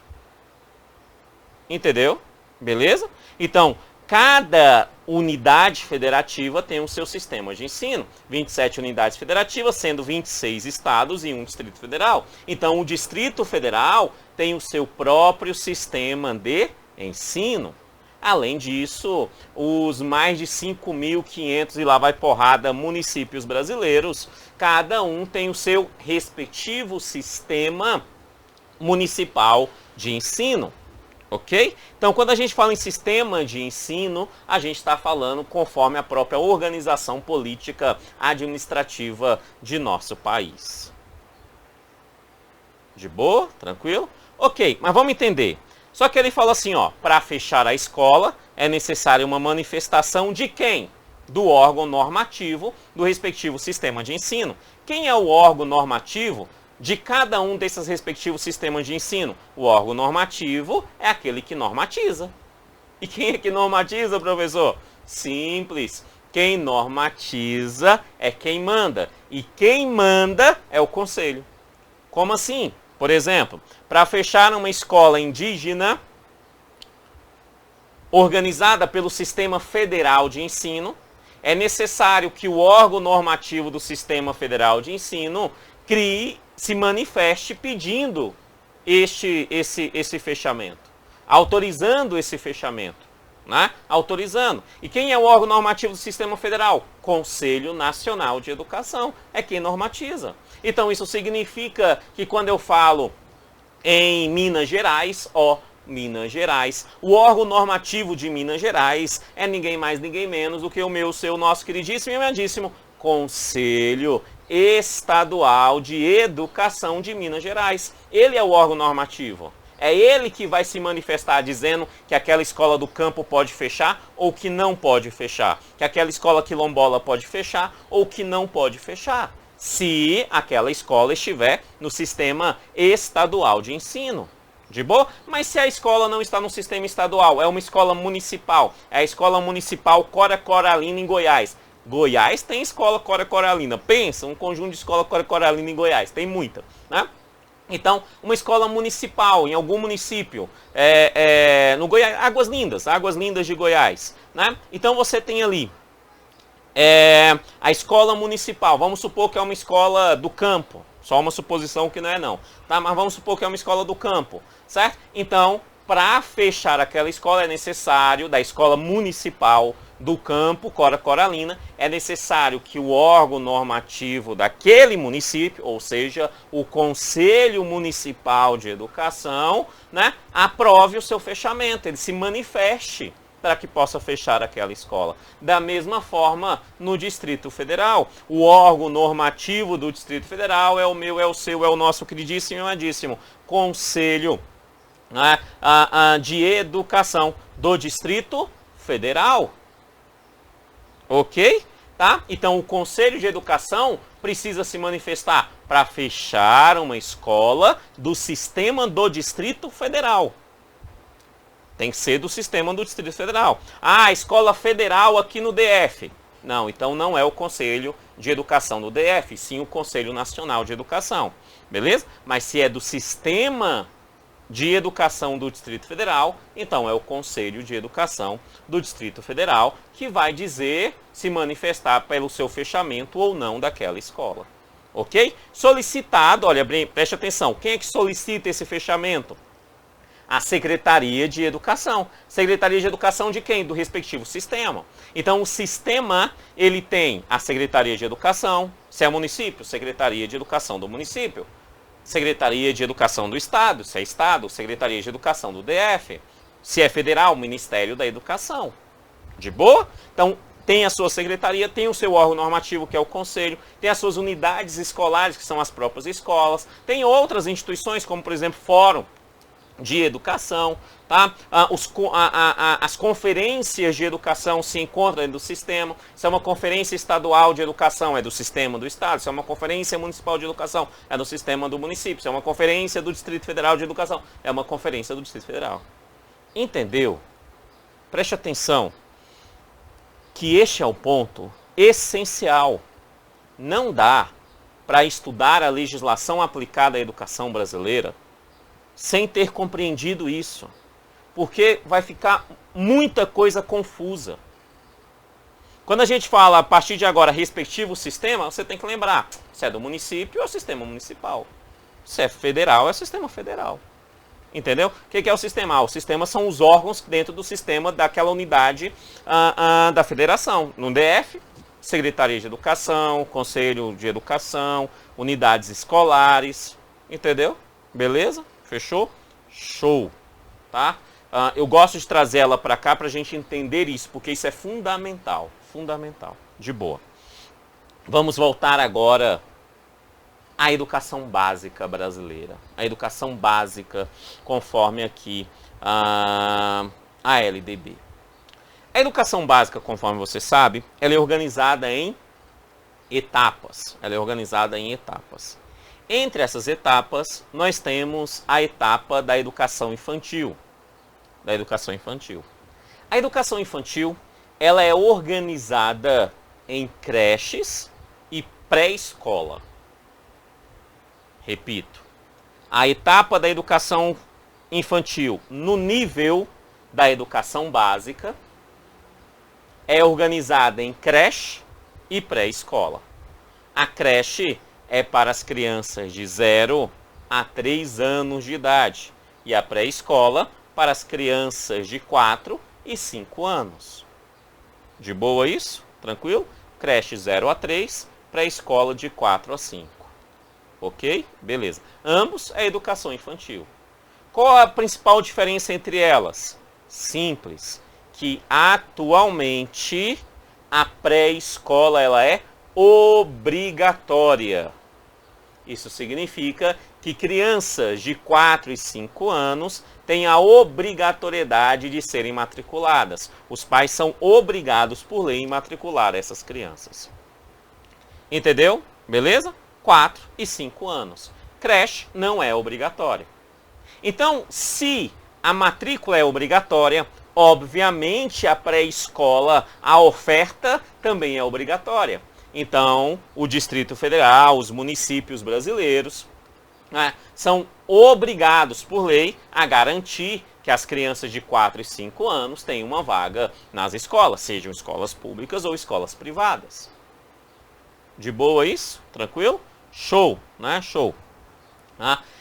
Entendeu? Beleza? Então, cada unidade federativa tem o seu sistema de ensino. 27 unidades federativas, sendo 26 estados e um Distrito Federal. Então, o Distrito Federal tem o seu próprio sistema de ensino. Além disso, os mais de 5.500 e lá vai porrada municípios brasileiros, cada um tem o seu respectivo sistema municipal de ensino. Ok? Então, quando a gente fala em sistema de ensino, a gente está falando conforme a própria organização política administrativa de nosso país. De boa? Tranquilo? Ok, mas vamos entender. Só que ele fala assim, para fechar a escola é necessária uma manifestação de quem? Do órgão normativo do respectivo sistema de ensino. Quem é o órgão normativo de cada um desses respectivos sistemas de ensino? O órgão normativo é aquele que normatiza. E quem é que normatiza, professor? Simples. Quem normatiza é quem manda. E quem manda é o conselho. Como assim? Por exemplo, para fechar uma escola indígena organizada pelo Sistema Federal de Ensino, é necessário que o órgão normativo do Sistema Federal de Ensino se manifeste pedindo esse fechamento, autorizando esse fechamento, né? Autorizando. E quem é o órgão normativo do Sistema Federal? Conselho Nacional de Educação, é quem normatiza. Então isso significa que quando eu falo em Minas Gerais, Minas Gerais, o órgão normativo de Minas Gerais é ninguém mais, ninguém menos do que o seu, nosso queridíssimo e amadíssimo Conselho Estadual de Educação de Minas Gerais. Ele é o órgão normativo. É ele que vai se manifestar dizendo que aquela escola do campo pode fechar ou que não pode fechar. Que aquela escola quilombola pode fechar ou que não pode fechar. Se aquela escola estiver no sistema estadual de ensino. De boa? Mas se a escola não está no sistema estadual, é uma escola municipal, é a escola municipal Cora Coralina em Goiás. Goiás tem escola Cora Coralina. Pensa, um conjunto de escola Cora Coralina em Goiás. Tem muita, né? Então, uma escola municipal em algum município, no Goiás, Águas Lindas de Goiás, né? Então você tem ali a escola municipal, vamos supor que é uma escola do campo, só uma suposição que não é não, tá? Mas vamos supor que é uma escola do campo, certo? Então, para fechar aquela escola é necessário, da escola municipal do campo, Cora Coralina, é necessário que o órgão normativo daquele município, ou seja, o Conselho Municipal de Educação, né, aprove o seu fechamento, ele se manifeste para que possa fechar aquela escola. Da mesma forma, no Distrito Federal, o órgão normativo do Distrito Federal é o meu, é o seu, é o nosso queridíssimo e amadíssimo Conselho, né, de Educação do Distrito Federal. Ok? Tá? Então o Conselho de Educação precisa se manifestar para fechar uma escola do sistema do Distrito Federal. Tem que ser do sistema do Distrito Federal. Ah, escola federal aqui no DF. Não, então não é o Conselho de Educação do DF, sim o Conselho Nacional de Educação. Beleza? Mas se é do sistema de Educação do Distrito Federal, então é o Conselho de Educação do Distrito Federal que vai dizer, se manifestar pelo seu fechamento ou não daquela escola. Ok? Solicitado, olha, preste atenção, quem é que solicita esse fechamento? A Secretaria de Educação. Secretaria de Educação de quem? Do respectivo sistema. Então o sistema, ele tem a Secretaria de Educação, se é município, Secretaria de Educação do município. Secretaria de Educação do Estado, se é Estado, Secretaria de Educação do DF. Se é federal, Ministério da Educação. De boa? Então, tem a sua secretaria, tem o seu órgão normativo, que é o Conselho, tem as suas unidades escolares, que são as próprias escolas, tem outras instituições, como, por exemplo, Fórum de Educação, tá? As conferências de educação se encontram dentro do sistema. Se é uma conferência estadual de educação, é do sistema do Estado. Se é uma conferência municipal de educação, é do sistema do município. Se é uma conferência do Distrito Federal de Educação, é uma conferência do Distrito Federal. Entendeu? Preste atenção que este é o ponto essencial. Não dá para estudar a legislação aplicada à educação brasileira sem ter compreendido isso, porque vai ficar muita coisa confusa. Quando a gente fala, a partir de agora, respectivo sistema, você tem que lembrar, se é do município, é o sistema municipal. Se é federal, é o sistema federal. Entendeu? O que é o sistema? O sistema são os órgãos dentro do sistema daquela unidade da federação. No DF, Secretaria de Educação, Conselho de Educação, unidades escolares. Entendeu? Beleza? Fechou? Show. Tá? Eu gosto de trazer ela para cá para a gente entender isso, porque isso é fundamental. Fundamental. De boa. Vamos voltar agora à educação básica brasileira. A educação básica, conforme aqui a LDB. A educação básica, conforme você sabe, ela é organizada em etapas. Ela é organizada em etapas. Entre essas etapas, nós temos a etapa da educação infantil. A educação infantil, ela é organizada em creches e pré-escola. Repito, a etapa da educação infantil no nível da educação básica é organizada em creche e pré-escola. A creche é para as crianças de 0 a 3 anos de idade e a pré-escola para as crianças de 4 e 5 anos. De boa isso? Tranquilo? Creche 0 a 3, pré-escola de 4 a 5. Ok? Beleza. Ambos é educação infantil. Qual a principal diferença entre elas? Simples. Que atualmente a pré-escola ela é obrigatória. Isso significa que crianças de 4 e 5 anos têm a obrigatoriedade de serem matriculadas. Os pais são obrigados por lei a matricular essas crianças. Entendeu? Beleza? 4 e 5 anos. Creche não é obrigatória. Então, se a matrícula é obrigatória, obviamente, a pré-escola, a oferta também é obrigatória. Então, o Distrito Federal, os municípios brasileiros, né, são obrigados por lei a garantir que as crianças de 4 e 5 anos tenham uma vaga nas escolas, sejam escolas públicas ou escolas privadas. De boa isso? Tranquilo? Show, né? Show.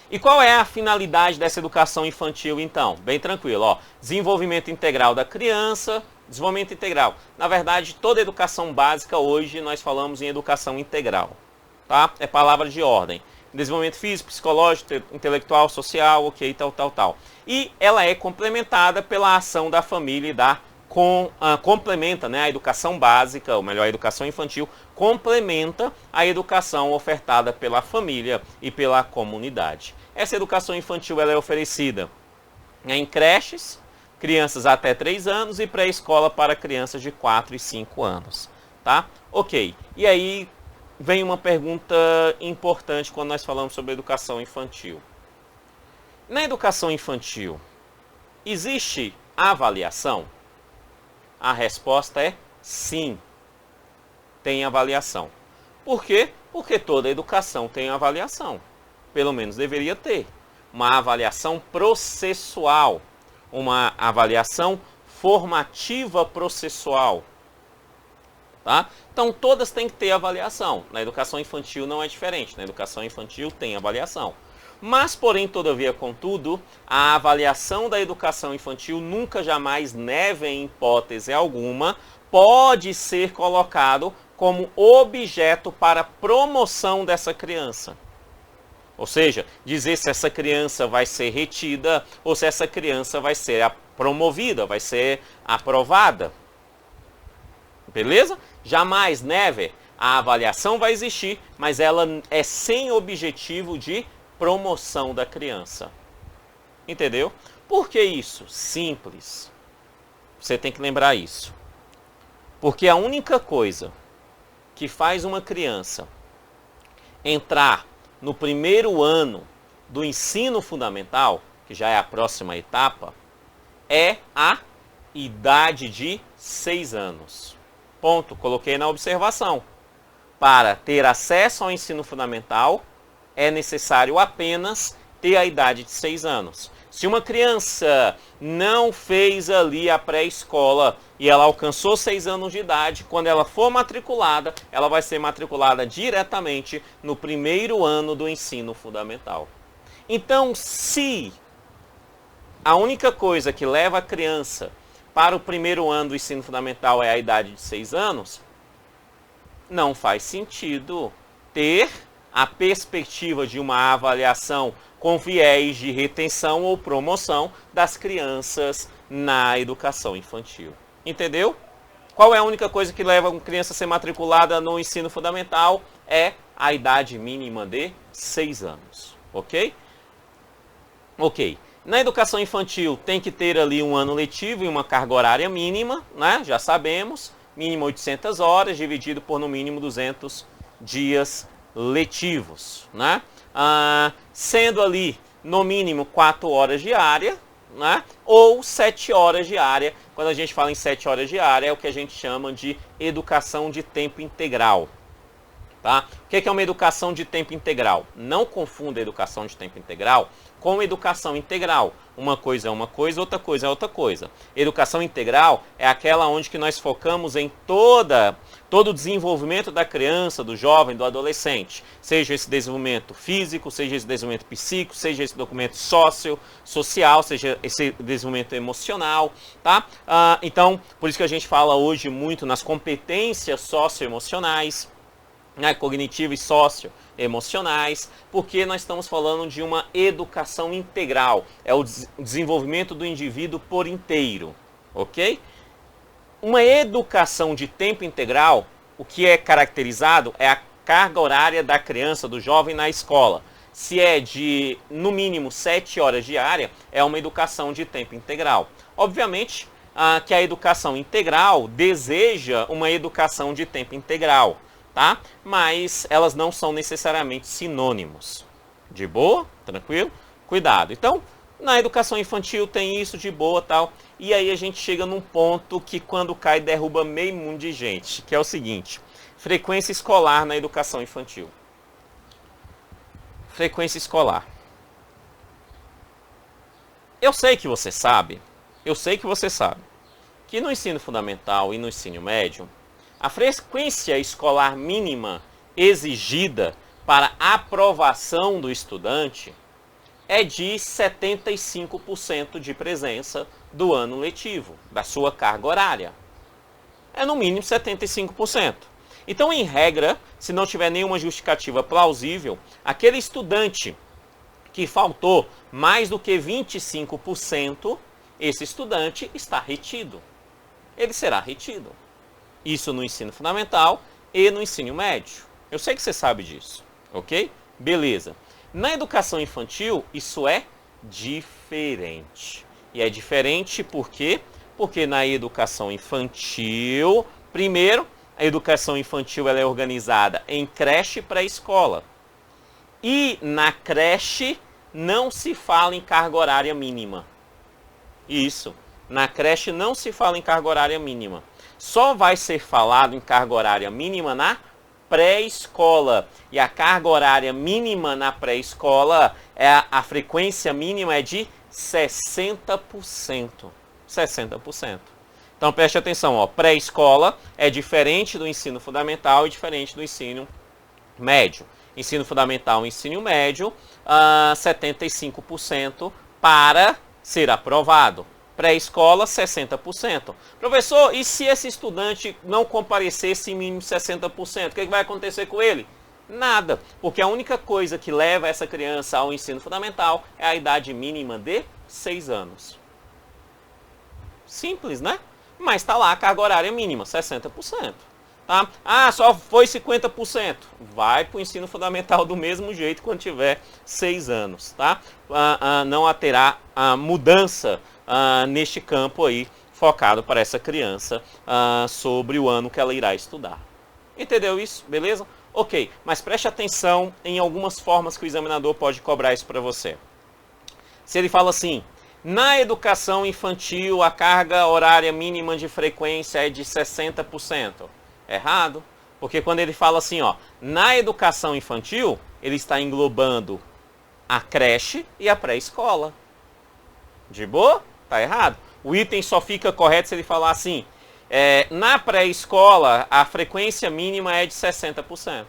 E qual é a finalidade dessa educação infantil, então? Bem tranquilo, ó. Desenvolvimento integral da criança, desenvolvimento integral. Na verdade, toda educação básica hoje nós falamos em educação integral, tá? É palavra de ordem. Desenvolvimento físico, psicológico, intelectual, social, ok, tal. E ela é complementada pela ação da família e complementa, né, a educação básica, ou melhor, a educação infantil, complementa a educação ofertada pela família e pela comunidade. Essa educação infantil ela é oferecida em creches, crianças até 3 anos e pré-escola para crianças de 4 e 5 anos. Tá? Ok. E aí vem uma pergunta importante quando nós falamos sobre educação infantil. Na educação infantil, existe avaliação? A resposta é sim, tem avaliação. Por quê? Porque toda educação tem avaliação. Pelo menos deveria ter. Uma avaliação processual, uma avaliação formativa processual. Tá? Então todas têm que ter avaliação. Na educação infantil não é diferente. Na educação infantil tem avaliação. Mas, porém, todavia, contudo, a avaliação da educação infantil nunca, jamais, neve em hipótese alguma, pode ser colocado como objeto para promoção dessa criança. Ou seja, dizer se essa criança vai ser retida ou se essa criança vai ser promovida, vai ser aprovada. Beleza? Jamais, never. A avaliação vai existir, mas ela é sem objetivo de promoção da criança. Entendeu? Por que isso? Simples. Você tem que lembrar isso. Porque a única coisa que faz uma criança entrar no primeiro ano do ensino fundamental, que já é a próxima etapa, é a idade de 6 anos. Ponto. Coloquei na observação. Para ter acesso ao ensino fundamental, é necessário apenas ter a idade de 6 anos. Se uma criança não fez ali a pré-escola e ela alcançou 6 anos de idade, quando ela for matriculada, ela vai ser matriculada diretamente no primeiro ano do ensino fundamental. Então, se a única coisa que leva a criança para o primeiro ano do ensino fundamental é a idade de 6 anos, não faz sentido ter a perspectiva de uma avaliação com viés de retenção ou promoção das crianças na educação infantil. Entendeu? Qual é a única coisa que leva uma criança a ser matriculada no ensino fundamental? É a idade mínima de 6 anos. Ok? Ok. Na educação infantil tem que ter ali um ano letivo e uma carga horária mínima, né? Já sabemos, mínimo 800 horas, dividido por no mínimo 200 dias letivos, né? Sendo ali no mínimo 4 horas diárias, né? Ou 7 horas diárias. Quando a gente fala em 7 horas diárias, é o que a gente chama de educação de tempo integral. Tá? O que é uma educação de tempo integral? Não confunda a educação de tempo integral com educação integral. Uma coisa é uma coisa, outra coisa é outra coisa. Educação integral é aquela onde que nós focamos em todo o desenvolvimento da criança, do jovem, do adolescente. Seja esse desenvolvimento físico, seja esse desenvolvimento psíquico, seja esse desenvolvimento social, seja esse desenvolvimento emocional. Tá? Então, por isso que a gente fala hoje muito nas competências socioemocionais, né, cognitivas e socioemocionais, porque nós estamos falando de uma educação integral, é o desenvolvimento do indivíduo por inteiro, ok? Uma educação de tempo integral, o que é caracterizado é a carga horária da criança, do jovem na escola. Se é de, no mínimo, 7 horas diárias, é uma educação de tempo integral. Obviamente que a educação integral deseja uma educação de tempo integral, tá? Mas elas não são necessariamente sinônimos. De boa? Tranquilo? Cuidado. Então, Na educação infantil tem isso de boa tal. E aí a gente chega num ponto que quando cai derruba meio mundo de gente, que é o seguinte: frequência escolar na educação infantil. Frequência escolar. Eu sei que você sabe, que no ensino fundamental e no ensino médio, a frequência escolar mínima exigida para aprovação do estudante é de 75% de presença do ano letivo, da sua carga horária. É no mínimo 75%. Então, em regra, se não tiver nenhuma justificativa plausível, aquele estudante que faltou mais do que 25%, esse estudante está retido. Ele será retido. Isso no ensino fundamental e no ensino médio. Eu sei que você sabe disso, ok? Beleza. Na educação infantil, isso é diferente. E é diferente por quê? Porque na educação infantil, primeiro, a educação infantil ela é organizada em creche pré-escola. E na creche não se fala em carga horária mínima. Isso. Na creche não se fala em carga horária mínima. Só vai ser falado em carga horária mínima na pré-escola. E a carga horária mínima na pré-escola, a frequência mínima é de 60%. 60%. Então preste atenção, ó, pré-escola é diferente do ensino fundamental e diferente do ensino médio. Ensino fundamental e ensino médio, 75% para ser aprovado. Pré-escola, 60%. Professor, e se esse estudante não comparecesse em mínimo 60%, o que vai acontecer com ele? Nada, porque a única coisa que leva essa criança ao ensino fundamental é a idade mínima de 6 anos. Simples, né? Mas está lá a carga horária mínima, 60%. Tá? Ah, só foi 50%. Vai para o ensino fundamental do mesmo jeito quando tiver 6 anos. Tá? Não terá mudança neste campo aí, focado para essa criança sobre o ano que ela irá estudar. Entendeu isso? Beleza? Ok, mas preste atenção em algumas formas que o examinador pode cobrar isso para você. Se ele fala assim: na educação infantil, a carga horária mínima de frequência é de 60%. Errado, porque quando ele fala assim, ó, na educação infantil, ele está englobando a creche e a pré-escola. De boa? Tá errado. O item só fica correto se ele falar assim: na pré-escola, a frequência mínima é de 60%.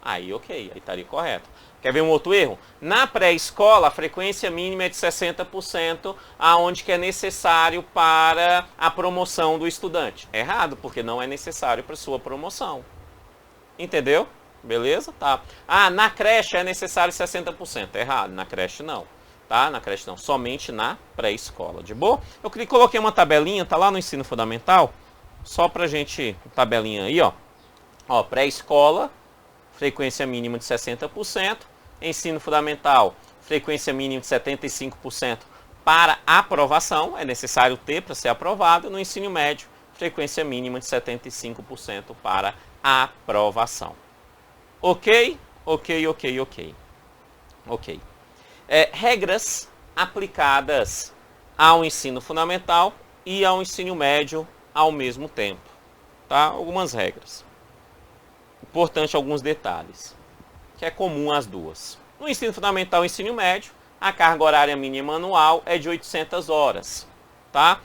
Aí, ok, aí estaria correto. Quer ver um outro erro? Na pré-escola, a frequência mínima é de 60%, aonde que é necessário para a promoção do estudante. Errado, porque não é necessário para sua promoção. Entendeu? Beleza? Tá. Ah, na creche é necessário 60%. Errado, na creche não. Tá? Na creche não, somente na pré-escola. De boa? Eu coloquei uma tabelinha, tá lá no ensino fundamental, só pra gente, tabelinha aí, ó. Ó, pré-escola, frequência mínima de 60%. Ensino fundamental, frequência mínima de 75% para aprovação, é necessário ter para ser aprovado. No ensino médio, frequência mínima de 75% para aprovação. Ok? Ok. Regras aplicadas ao ensino fundamental e ao ensino médio ao mesmo tempo. Tá? Algumas regras. Importante alguns detalhes, que é comum às duas. No ensino fundamental e ensino médio, a carga horária mínima anual é de 800 horas, tá?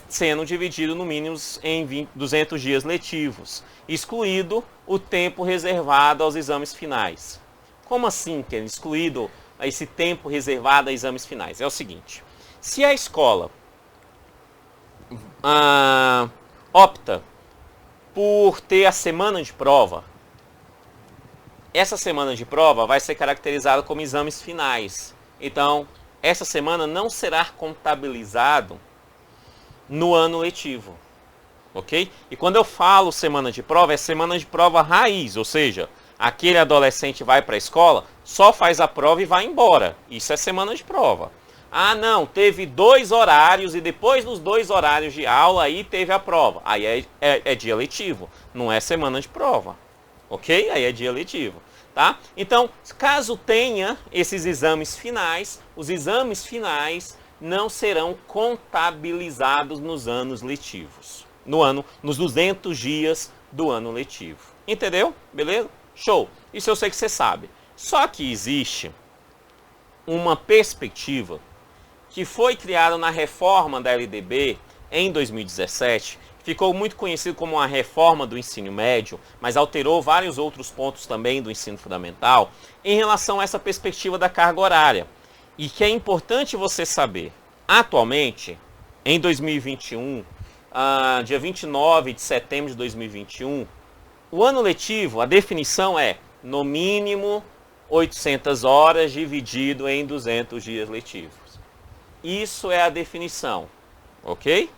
Sendo dividido no mínimo em 200 dias letivos, excluído o tempo reservado aos exames finais. Como assim, que é excluído esse tempo reservado a exames finais? É o seguinte: se a escola opta por ter a semana de prova, essa semana de prova vai ser caracterizada como exames finais. Então, essa semana não será contabilizado no ano letivo. Ok? E quando eu falo semana de prova, é semana de prova raiz, ou seja, aquele adolescente vai para a escola, só faz a prova e vai embora. Isso é semana de prova. Ah, não, teve 2 horários e depois dos 2 horários de aula aí teve a prova. Aí é dia letivo, não é semana de prova. Ok? Aí é dia letivo. tá? Então, caso tenha esses exames finais, os exames finais não serão contabilizados nos anos letivos, nos 200 dias do ano letivo. Entendeu? Beleza? Show! Isso eu sei que você sabe. Só que existe uma perspectiva que foi criada na reforma da LDB em 2017, ficou muito conhecido como a reforma do ensino médio, mas alterou vários outros pontos também do ensino fundamental, em relação a essa perspectiva da carga horária. E que é importante você saber, atualmente, em 2021, dia 29 de setembro de 2021, o ano letivo, a definição é, no mínimo, 800 horas dividido em 200 dias letivos. Isso é a definição, ok?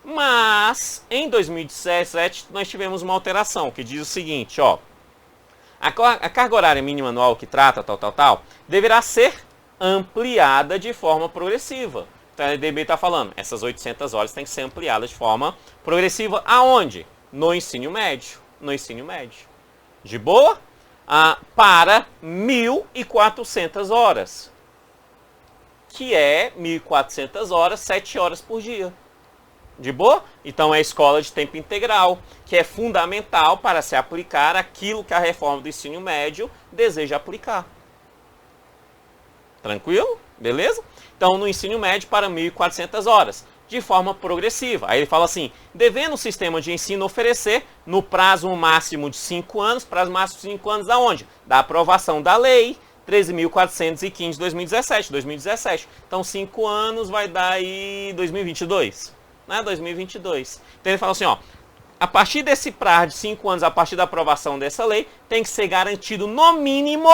Mas, em 2017, nós tivemos uma alteração que diz o seguinte, ó. A carga horária mínima anual que trata tal, deverá ser ampliada de forma progressiva. Então, a LDB está falando, essas 800 horas têm que ser ampliadas de forma progressiva. Aonde? No ensino médio. No ensino médio. De boa? Para 1.400 horas. Que é 1.400 horas, 7 horas por dia. De boa? Então é a escola de tempo integral, que é fundamental para se aplicar aquilo que a reforma do ensino médio deseja aplicar. Tranquilo? Beleza? Então no ensino médio para 1.400 horas, de forma progressiva. Aí ele fala assim, devendo o sistema de ensino oferecer no prazo máximo de 5 anos, prazo máximo de 5 anos aonde? Da aprovação da lei 13.415 de 2017. Então 5 anos vai dar aí 2022. 2022. Então ele fala assim, ó, a partir desse prazo de 5 anos, a partir da aprovação dessa lei, tem que ser garantido no mínimo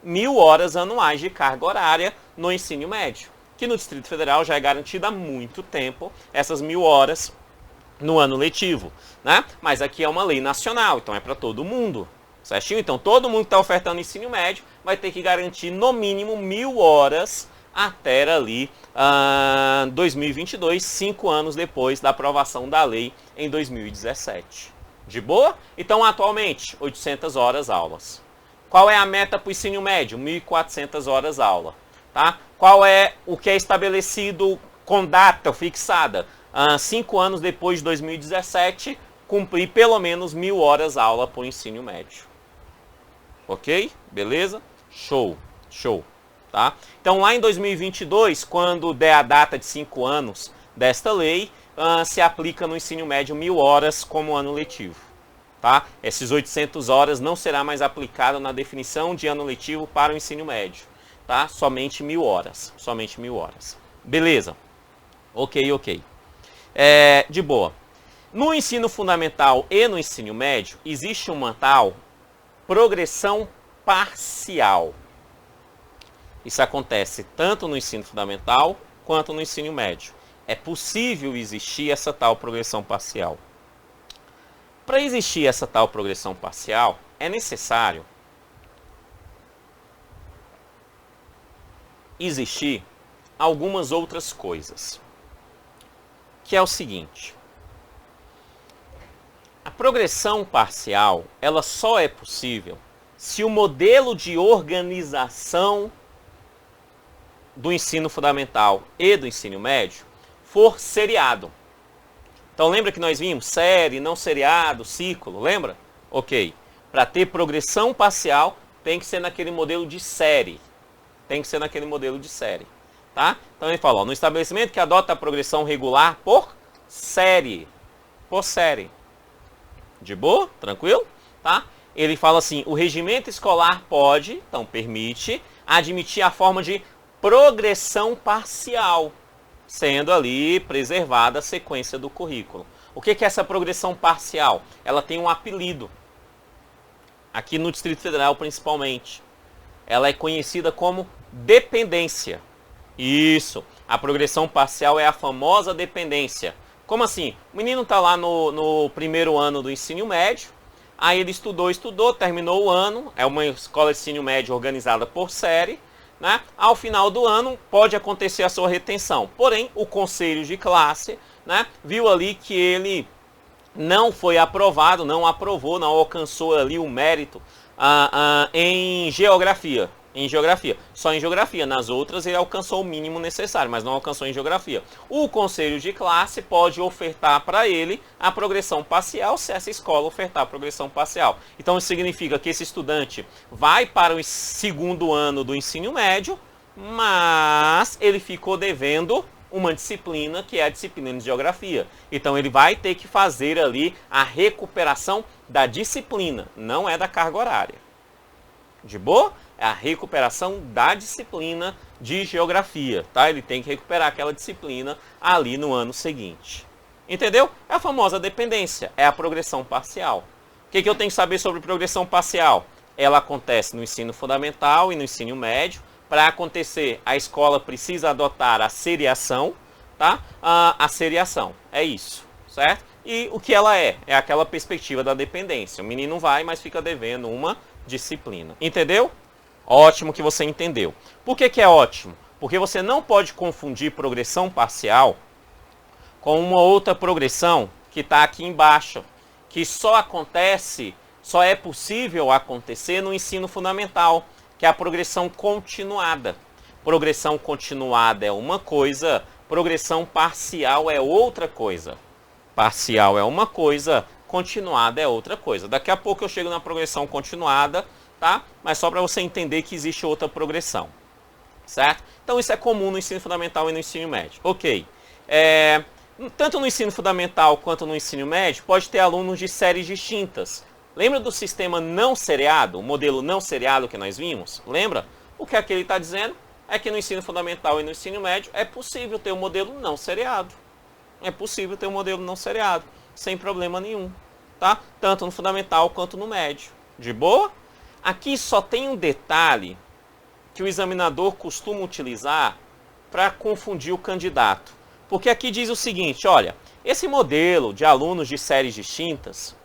1.000 horas anuais de carga horária no ensino médio, que no Distrito Federal já é garantida há muito tempo, essas 1.000 horas no ano letivo, né? Mas aqui é uma lei nacional, então é para todo mundo, certinho? Então todo mundo que está ofertando ensino médio vai ter que garantir no mínimo 1.000 horas até ali 2022, 5 anos depois da aprovação da lei em 2017. De boa? Então, atualmente, 800 horas aulas. Qual é a meta para o ensino médio? 1.400 horas aula. Tá? Qual é o que é estabelecido com data fixada? 5 anos depois de 2017, cumprir pelo menos 1.000 horas aula para o ensino médio. Ok? Beleza? Show. Show. Tá? Então, lá em 2022, quando der a data de 5 anos desta lei, se aplica no ensino médio 1.000 horas como ano letivo. Tá? Esses 800 horas não será mais aplicado na definição de ano letivo para o ensino médio. Tá? Somente 1.000 horas. Somente 1.000 horas. Beleza? Ok. De boa. No ensino fundamental e no ensino médio, existe uma tal progressão parcial. Isso acontece tanto no ensino fundamental quanto no ensino médio. É possível existir essa tal progressão parcial. Para existir essa tal progressão parcial, é necessário existir algumas outras coisas. Que é o seguinte. A progressão parcial, ela só é possível se o modelo de organização do ensino fundamental e do ensino médio for seriado. Então lembra que nós vimos série, não seriado, ciclo, lembra? Ok. Para ter progressão parcial, tem que ser naquele modelo de série. Tem que ser naquele modelo de série. Tá? Então ele fala, ó, no estabelecimento que adota a progressão regular por série. Por série. De boa? Tranquilo? Tá? Ele fala assim, o regimento escolar pode, então permite, admitir a forma de progressão parcial, sendo ali preservada a sequência do currículo. O que é essa progressão parcial? Ela tem um apelido, aqui no Distrito Federal principalmente. Ela é conhecida como dependência. Isso, a progressão parcial é a famosa dependência. Como assim? O menino está lá no primeiro ano do ensino médio, aí ele estudou, terminou o ano, é uma escola de ensino médio organizada por série, né? Ao final do ano pode acontecer a sua retenção. Porém, o conselho de classe, né, viu ali que ele não foi aprovado, não aprovou, não alcançou ali o mérito em geografia. Em geografia. Só em geografia. Nas outras ele alcançou o mínimo necessário, mas não alcançou em geografia. O conselho de classe pode ofertar para ele a progressão parcial, se essa escola ofertar a progressão parcial. Então isso significa que esse estudante vai para o segundo ano do ensino médio, mas ele ficou devendo uma disciplina que é a disciplina de geografia. Então ele vai ter que fazer ali a recuperação da disciplina, não é da carga horária. De boa? É a recuperação da disciplina de geografia, tá? Ele tem que recuperar aquela disciplina ali no ano seguinte. Entendeu? É a famosa dependência, é a progressão parcial. O que eu tenho que saber sobre progressão parcial? Ela acontece no ensino fundamental e no ensino médio. Para acontecer, a escola precisa adotar a seriação, tá? A seriação, é isso, certo? E o que ela é? É aquela perspectiva da dependência. O menino vai, mas fica devendo uma disciplina. Entendeu? Ótimo que você entendeu. Por que é ótimo? Porque você não pode confundir progressão parcial com uma outra progressão que está aqui embaixo, que só acontece, só é possível acontecer no ensino fundamental, que é a progressão continuada. Progressão continuada é uma coisa, progressão parcial é outra coisa. Parcial é uma coisa, continuada é outra coisa. Daqui a pouco eu chego na progressão continuada, tá? Mas só para você entender que existe outra progressão, certo? Então isso é comum no ensino fundamental e no ensino médio. Ok. Tanto no ensino fundamental quanto no ensino médio, pode ter alunos de séries distintas. Lembra do sistema não seriado, o modelo não seriado que nós vimos? Lembra? O que aqui ele está dizendo é que no ensino fundamental e no ensino médio é possível ter um modelo não seriado. É possível ter um modelo não seriado, sem problema nenhum, tá? Tanto no fundamental quanto no médio. De boa? Aqui só tem um detalhe que o examinador costuma utilizar para confundir o candidato. Porque aqui diz o seguinte, olha, esse modelo de alunos de séries distintas,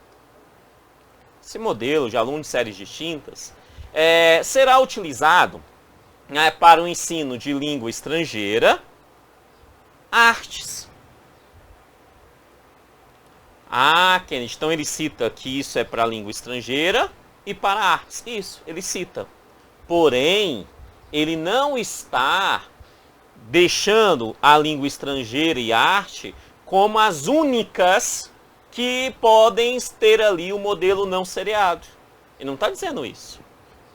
será utilizado para o ensino de língua estrangeira, artes. Kennedy, então ele cita que isso é para língua estrangeira e para artes. Isso, ele cita. Porém, ele não está deixando a língua estrangeira e arte como as únicas que podem ter ali o modelo não seriado. Ele não está dizendo isso.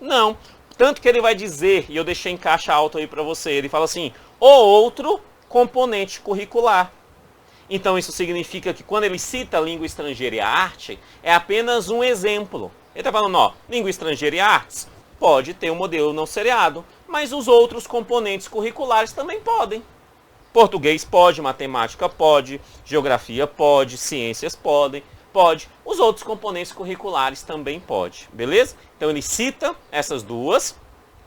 Não. Tanto que ele vai dizer, e eu deixei em caixa alta aí para você, ele fala assim, ou outro componente curricular. Então isso significa que quando ele cita a língua estrangeira e a arte, é apenas um exemplo. Ele está falando, ó, língua estrangeira e artes pode ter um modelo não seriado, mas os outros componentes curriculares também podem. Português pode, matemática pode, geografia pode, ciências pode. Os outros componentes curriculares também pode, beleza? Então ele cita essas duas,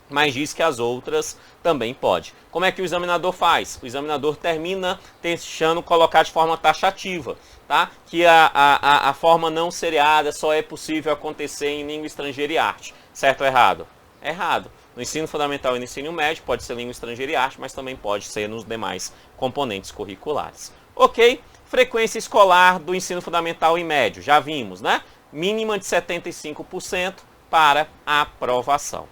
mas diz que as outras também pode. Como é que o examinador faz? O examinador termina deixando colocar de forma taxativa, tá? Que a forma não seriada só é possível acontecer em língua estrangeira e arte. Certo ou errado? Errado. No ensino fundamental e no ensino médio pode ser língua estrangeira e arte, mas também pode ser nos demais componentes curriculares. Ok? Frequência escolar do ensino fundamental e médio, já vimos, né? Mínima de 75% para a aprovação.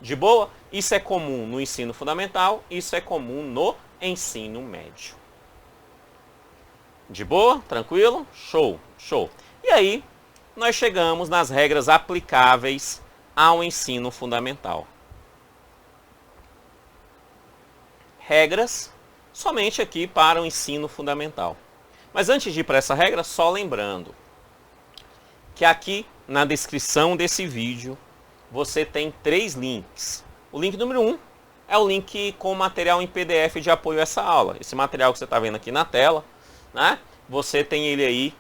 De boa? Isso é comum no ensino fundamental, isso é comum no ensino médio. De boa? Tranquilo? Show, show. E aí, nós chegamos nas regras aplicáveis ao ensino fundamental. Regras somente aqui para o ensino fundamental. Mas antes de ir para essa regra, só lembrando que aqui na descrição desse vídeo você tem 3 links. O link número 1 é o link com o material em PDF de apoio a essa aula. Esse material que você está vendo aqui na tela, né? Você tem ele aí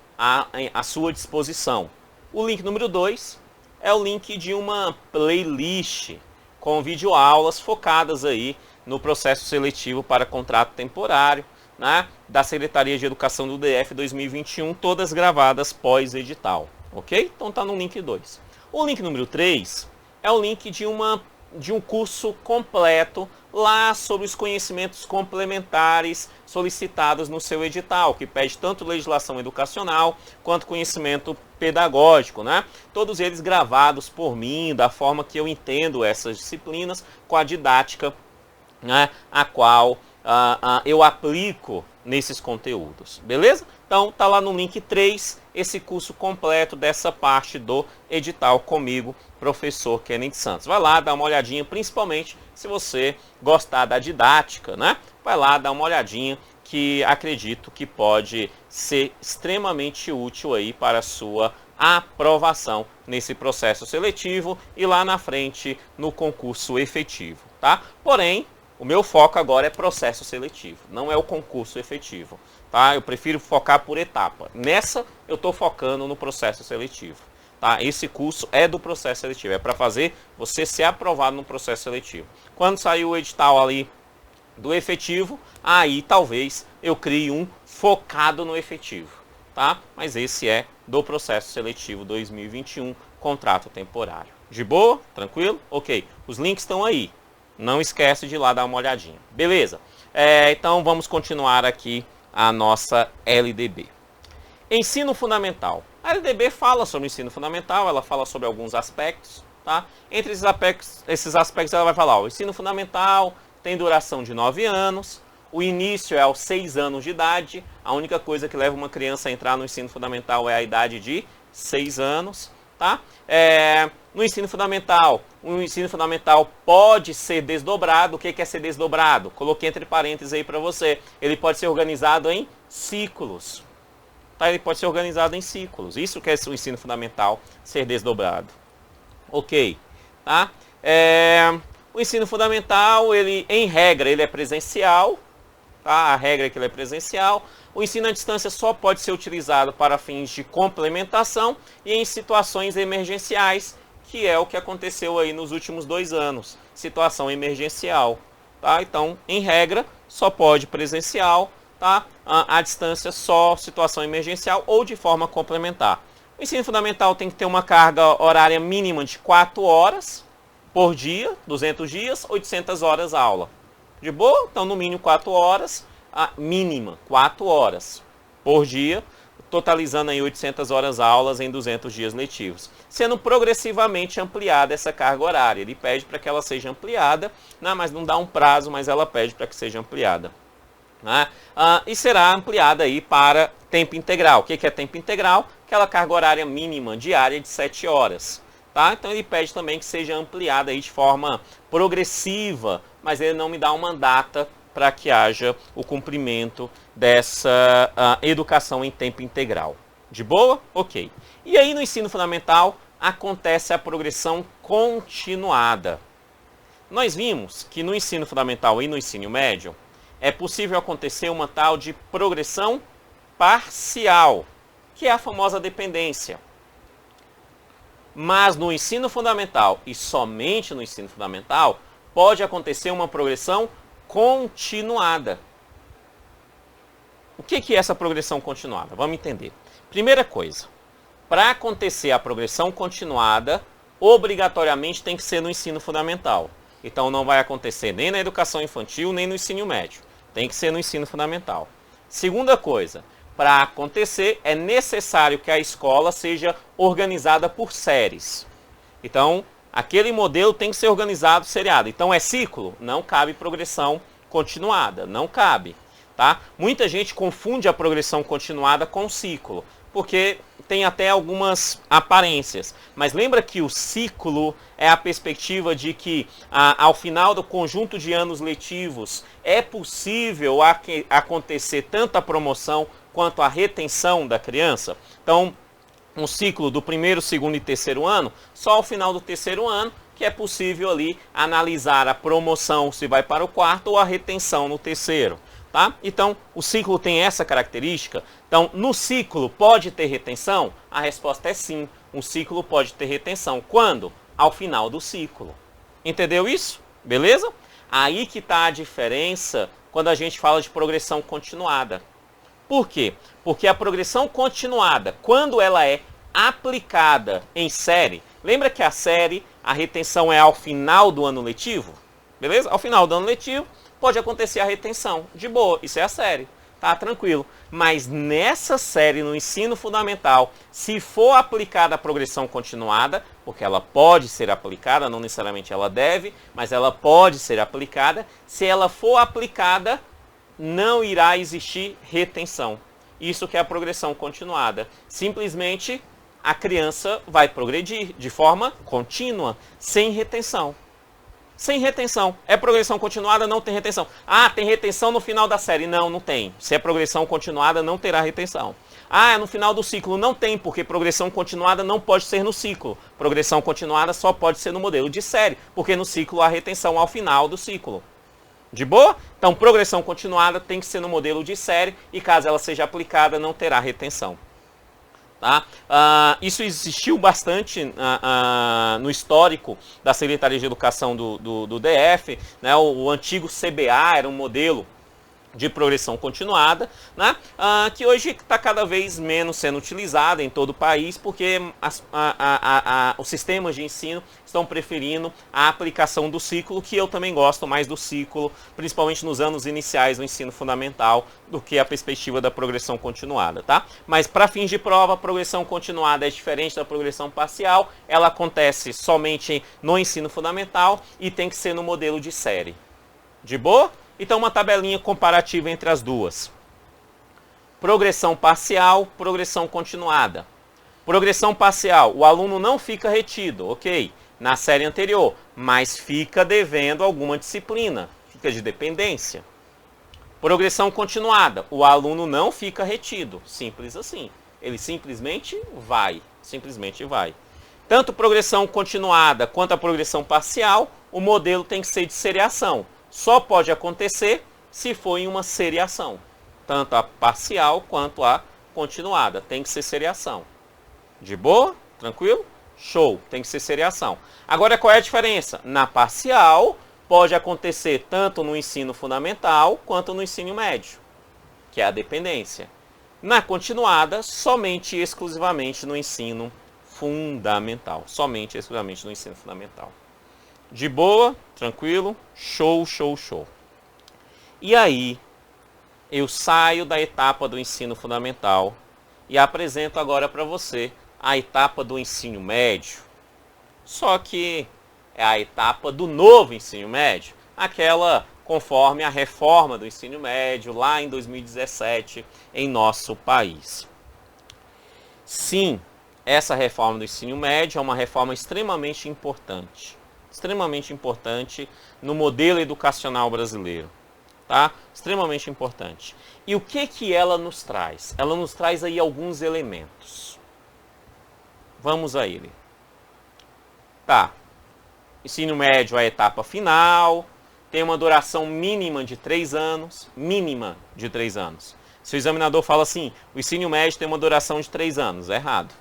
à sua disposição. O link número 2 é o link de uma playlist com videoaulas focadas aí no processo seletivo para contrato temporário, né, da Secretaria de Educação do DF 2021, todas gravadas pós-edital, ok? Então tá no link 2. O link número 3 é o link de um curso completo lá sobre os conhecimentos complementares solicitados no seu edital, que pede tanto legislação educacional quanto conhecimento pedagógico, né? Todos eles gravados por mim, da forma que eu entendo essas disciplinas, com a didática, né, a qual eu aplico nesses conteúdos, beleza? Então tá lá no link 3 esse curso completo dessa parte do edital comigo, professor Kennedy Santos. Vai lá dar uma olhadinha, principalmente se você gostar da didática, né? Vai lá dar uma olhadinha, que acredito que pode ser extremamente útil aí para a sua aprovação nesse processo seletivo e lá na frente no concurso efetivo, tá? Porém, o meu foco agora é processo seletivo, não é o concurso efetivo, tá? Eu prefiro focar por etapa. Nessa, eu estou focando no processo seletivo, tá? Esse curso é do processo seletivo, é para fazer você ser aprovado no processo seletivo. Quando sair o edital ali do efetivo, aí talvez eu crie um focado no efetivo, tá? Mas esse é do processo seletivo 2021, contrato temporário. De boa? Tranquilo? Ok. Os links estão aí. Não esquece de ir lá dar uma olhadinha. Beleza? Então vamos continuar aqui a nossa LDB. Ensino fundamental. A LDB fala sobre o ensino fundamental, ela fala sobre alguns aspectos, tá? Entre esses aspectos ela vai falar, o ensino fundamental tem duração de 9 anos, o início é aos 6 anos de idade, a única coisa que leva uma criança a entrar no ensino fundamental é a idade de 6 anos, tá? No ensino fundamental, o ensino fundamental pode ser desdobrado. O que é ser desdobrado? Coloquei entre parênteses aí para você. Ele pode ser organizado em ciclos. Tá? Ele pode ser organizado em ciclos. Isso que é o ensino fundamental, ser desdobrado. Ok. Tá? O ensino fundamental, ele, em regra, ele é presencial. Tá? A regra é que ele é presencial. O ensino à distância só pode ser utilizado para fins de complementação e em situações emergenciais, que é o que aconteceu aí nos últimos 2 anos. Situação emergencial. Tá? Então, em regra, só pode presencial, tá? À distância só situação emergencial ou de forma complementar. O ensino fundamental tem que ter uma carga horária mínima de 4 horas por dia, 200 dias, 800 horas aula. De boa? Então, no mínimo 4 horas, a mínima 4 horas por dia, totalizando aí 800 horas aulas em 200 dias letivos, sendo progressivamente ampliada essa carga horária. Ele pede para que ela seja ampliada, né, mas não dá um prazo, mas ela pede para que seja ampliada. Né? E será ampliada aí para tempo integral. O que é tempo integral? Aquela carga horária mínima diária de 7 horas. Tá? Então ele pede também que seja ampliada aí de forma progressiva, mas ele não me dá uma data para que haja o cumprimento dessa educação em tempo integral. De boa? Ok. E aí no ensino fundamental acontece a progressão continuada. Nós vimos que no ensino fundamental e no ensino médio é possível acontecer uma tal de progressão parcial, que é a famosa dependência. Mas no ensino fundamental e somente no ensino fundamental pode acontecer uma progressão continuada. O que é essa progressão continuada? Vamos entender. Primeira coisa, para acontecer a progressão continuada, obrigatoriamente tem que ser no ensino fundamental. Então não vai acontecer nem na educação infantil, nem no ensino médio. Tem que ser no ensino fundamental. Segunda coisa, para acontecer é necessário que a escola seja organizada por séries. Então, aquele modelo tem que ser organizado seriado. Então é ciclo? Não cabe progressão continuada, não cabe. Tá? Muita gente confunde a progressão continuada com ciclo, porque tem até algumas aparências. Mas lembra que o ciclo é a perspectiva de que ao final do conjunto de anos letivos é possível acontecer tanto a promoção quanto a retenção da criança. Então, um ciclo do primeiro, segundo e terceiro ano, só ao final do terceiro ano que é possível ali analisar a promoção se vai para o quarto ou a retenção no terceiro. Tá? Então, o ciclo tem essa característica. Então, no ciclo pode ter retenção? A resposta é sim. Um ciclo pode ter retenção. Quando? Ao final do ciclo. Entendeu isso? Beleza? Aí que está a diferença quando a gente fala de progressão continuada. Por quê? Porque a progressão continuada, quando ela é aplicada em série, lembra que a série, a retenção é ao final do ano letivo? Beleza? Ao final do ano letivo, pode acontecer a retenção. De boa, isso é a série. tá tranquilo. Mas nessa série, no ensino fundamental, se for aplicada a progressão continuada, porque ela pode ser aplicada, não necessariamente ela deve, mas ela pode ser aplicada, se ela for aplicada, não irá existir retenção. Isso que é a progressão continuada. Simplesmente a criança vai progredir de forma contínua, sem retenção. Sem retenção. É progressão continuada, não tem retenção. Ah, tem retenção no final da série. Não, não tem. Se é progressão continuada, não terá retenção. Ah, é no final do ciclo. Não tem, porque progressão continuada não pode ser no ciclo. Progressão continuada só pode ser no modelo de série, porque no ciclo há retenção ao final do ciclo. De boa? Então, progressão continuada tem que ser no modelo de série e caso ela seja aplicada, não terá retenção. Tá? Isso existiu bastante no histórico da Secretaria de Educação do DF, né? O antigo CBA era um modelo de progressão continuada, né? Que hoje está cada vez menos sendo utilizado em todo o país, porque os sistemas de ensino estão preferindo a aplicação do ciclo, que eu também gosto mais do ciclo, principalmente nos anos iniciais do ensino fundamental, do que a perspectiva da progressão continuada, tá? Mas para fins de prova, a progressão continuada é diferente da progressão parcial, ela acontece somente no ensino fundamental e tem que ser no modelo de série. De boa? Então, uma tabelinha comparativa entre as duas. Progressão parcial, progressão continuada. Progressão parcial, o aluno não fica retido, ok, na série anterior, mas fica devendo alguma disciplina, fica de dependência. Progressão continuada, o aluno não fica retido, simples assim. Ele simplesmente vai, Tanto progressão continuada quanto a progressão parcial, o modelo tem que ser de seriação. Só pode acontecer se for em uma seriação. Tanto a parcial quanto a continuada. Tem que ser seriação. De boa? Tranquilo? Show. Tem que ser seriação. Agora, qual é a diferença? Na parcial, pode acontecer tanto no ensino fundamental quanto no ensino médio, que é a dependência. Na continuada, somente e exclusivamente no ensino fundamental. Somente e exclusivamente no ensino fundamental. De boa, tranquilo, show. E aí, eu saio da etapa do ensino fundamental e apresento agora para você a etapa do ensino médio. Só que é a etapa do novo ensino médio, aquela conforme a reforma do ensino médio lá em 2017 em nosso país. Sim, essa reforma do ensino médio é uma reforma extremamente importante no modelo educacional brasileiro, tá? Extremamente importante. E o que ela nos traz? Ela nos traz aí alguns elementos. Vamos a ele. Tá. Ensino médio é a etapa final, tem uma duração mínima de 3 anos, Se o examinador fala assim, o ensino médio tem uma duração de 3 anos, é errado.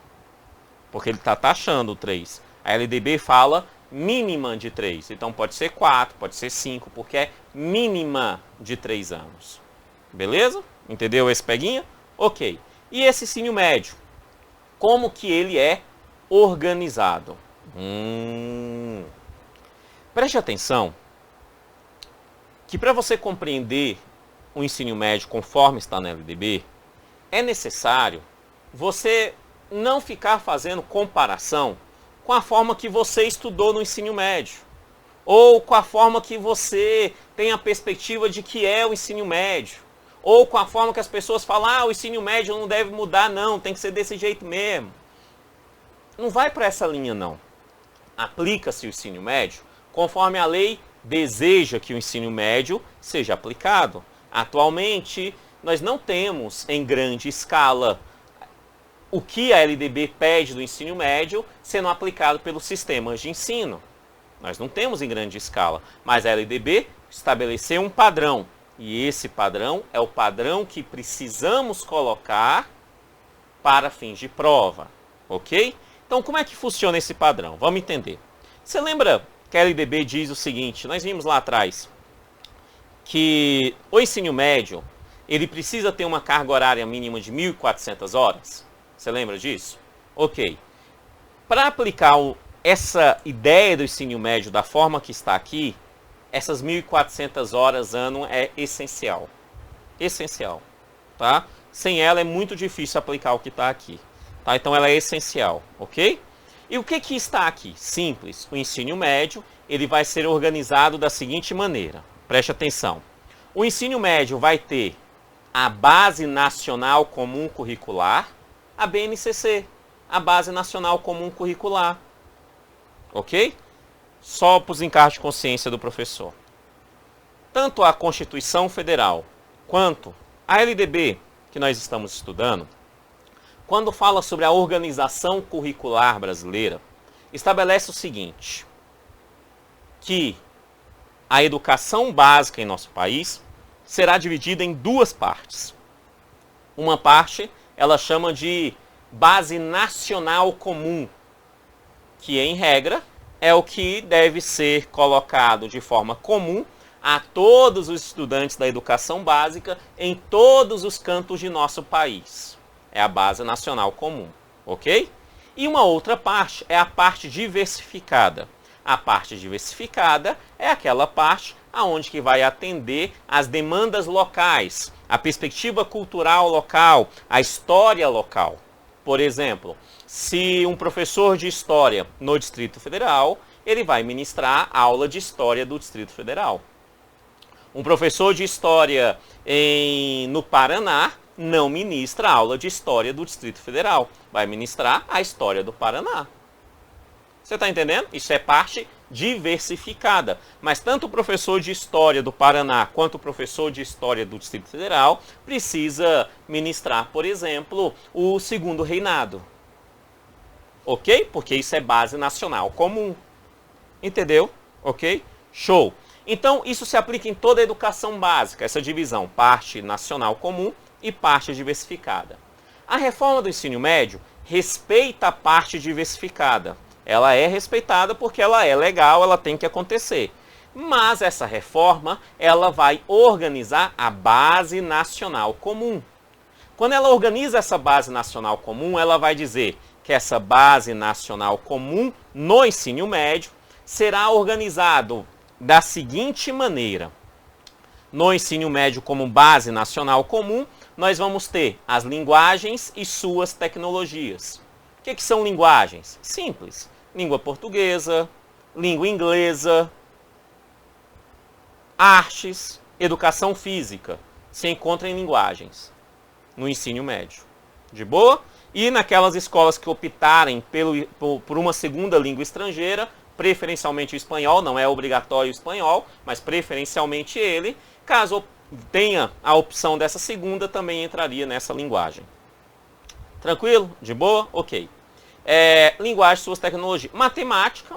Porque ele está taxando o 3. A LDB fala mínima de 3. Então pode ser 4, pode ser 5, porque é mínima de 3 anos. Beleza? Entendeu esse peguinha? Ok. E esse ensino médio? Como que ele é organizado? Preste atenção que para você compreender o ensino médio conforme está na LDB, é necessário você não ficar fazendo comparação com a forma que você estudou no ensino médio, ou com a forma que você tem a perspectiva de que é o ensino médio, ou com a forma que as pessoas falam, o ensino médio não deve mudar não, tem que ser desse jeito mesmo. Não vai para essa linha não. Aplica-se o ensino médio conforme a lei deseja que o ensino médio seja aplicado. Atualmente, nós não temos em grande escala o que a LDB pede do ensino médio sendo aplicado pelos sistemas de ensino. Nós não temos em grande escala, mas a LDB estabeleceu um padrão. E esse padrão é o padrão que precisamos colocar para fins de prova. Ok? Então, como é que funciona esse padrão? Vamos entender. Você lembra que a LDB diz o seguinte, nós vimos lá atrás, que o ensino médio, ele precisa ter uma carga horária mínima de 1.400 horas? Você lembra disso? Ok. Para aplicar essa ideia do ensino médio da forma que está aqui, essas 1.400 horas ano é essencial. Essencial. tá? Sem ela é muito difícil aplicar o que está aqui, tá? Então ela é essencial, ok? E o que está aqui? Simples. O ensino médio, ele vai ser organizado da seguinte maneira. Preste atenção. O ensino médio vai ter a Base Nacional Comum Curricular, a BNCC, a Base Nacional Comum Curricular. Ok? Só para os encargos de consciência do professor. Tanto a Constituição Federal quanto a LDB, que nós estamos estudando, quando fala sobre a organização curricular brasileira, estabelece o seguinte, que a educação básica em nosso país será dividida em duas partes. Uma parte, ela chama de Base Nacional Comum, que em regra é o que deve ser colocado de forma comum a todos os estudantes da educação básica em todos os cantos de nosso país. É a Base Nacional Comum, ok? E uma outra parte é a parte diversificada. A parte diversificada é aquela parte aonde que vai atender às demandas locais, a perspectiva cultural local, a história local. Por exemplo, se um professor de história no Distrito Federal, ele vai ministrar aula de história do Distrito Federal. Um professor de história no Paraná não ministra aula de história do Distrito Federal, vai ministrar a história do Paraná. Você está entendendo? Isso é parte diversificada. Mas tanto o professor de história do Paraná quanto o professor de história do Distrito Federal precisa ministrar, por exemplo, o Segundo Reinado. Ok? Porque isso é base nacional comum. Entendeu? Ok? Show! Então, isso se aplica em toda a educação básica, essa divisão, parte nacional comum e parte diversificada. A reforma do ensino médio respeita a parte diversificada. Ela é respeitada porque ela é legal, ela tem que acontecer. Mas essa reforma, ela vai organizar a Base Nacional Comum. Quando ela organiza essa Base Nacional Comum, ela vai dizer que essa Base Nacional Comum no ensino médio será organizado da seguinte maneira. No ensino médio como Base Nacional Comum, nós vamos ter as linguagens e suas tecnologias. O que são linguagens? Simples. Língua portuguesa, língua inglesa, artes, educação física. Se encontra em linguagens no ensino médio. De boa? E naquelas escolas que optarem por uma segunda língua estrangeira, preferencialmente o espanhol, não é obrigatório o espanhol, mas preferencialmente ele, caso tenha a opção dessa segunda, também entraria nessa linguagem. Tranquilo? De boa? Ok. Linguagem, suas tecnologias. Matemática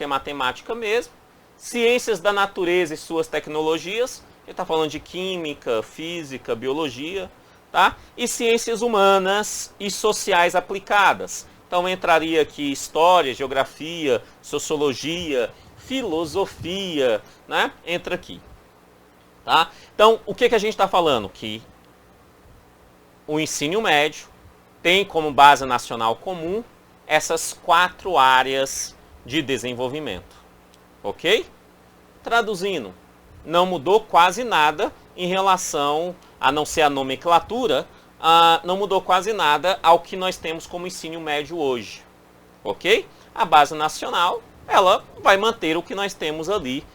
é matemática mesmo. Ciências da natureza e suas tecnologias. A gente está falando de química, física, biologia. Tá? E ciências humanas e sociais aplicadas. Então entraria aqui história, geografia, sociologia, filosofia, né? Entra aqui. Tá? Então, o que a gente está falando? Que o ensino médio tem como base nacional comum essas 4 áreas de desenvolvimento. Ok? Traduzindo, não mudou quase nada em relação, a não ser a nomenclatura, não mudou quase nada ao que nós temos como ensino médio hoje. Ok? A base nacional, ela vai manter o que nós temos ali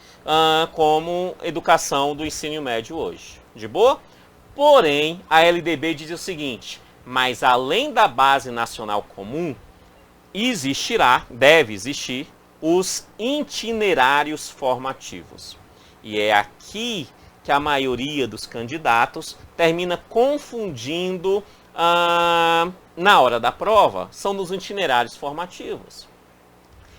como educação do ensino médio hoje. De boa? Porém, a LDB diz o seguinte, mas além da base nacional comum, deve existir, os itinerários formativos. E é aqui que a maioria dos candidatos termina confundindo na hora da prova, são nos itinerários formativos.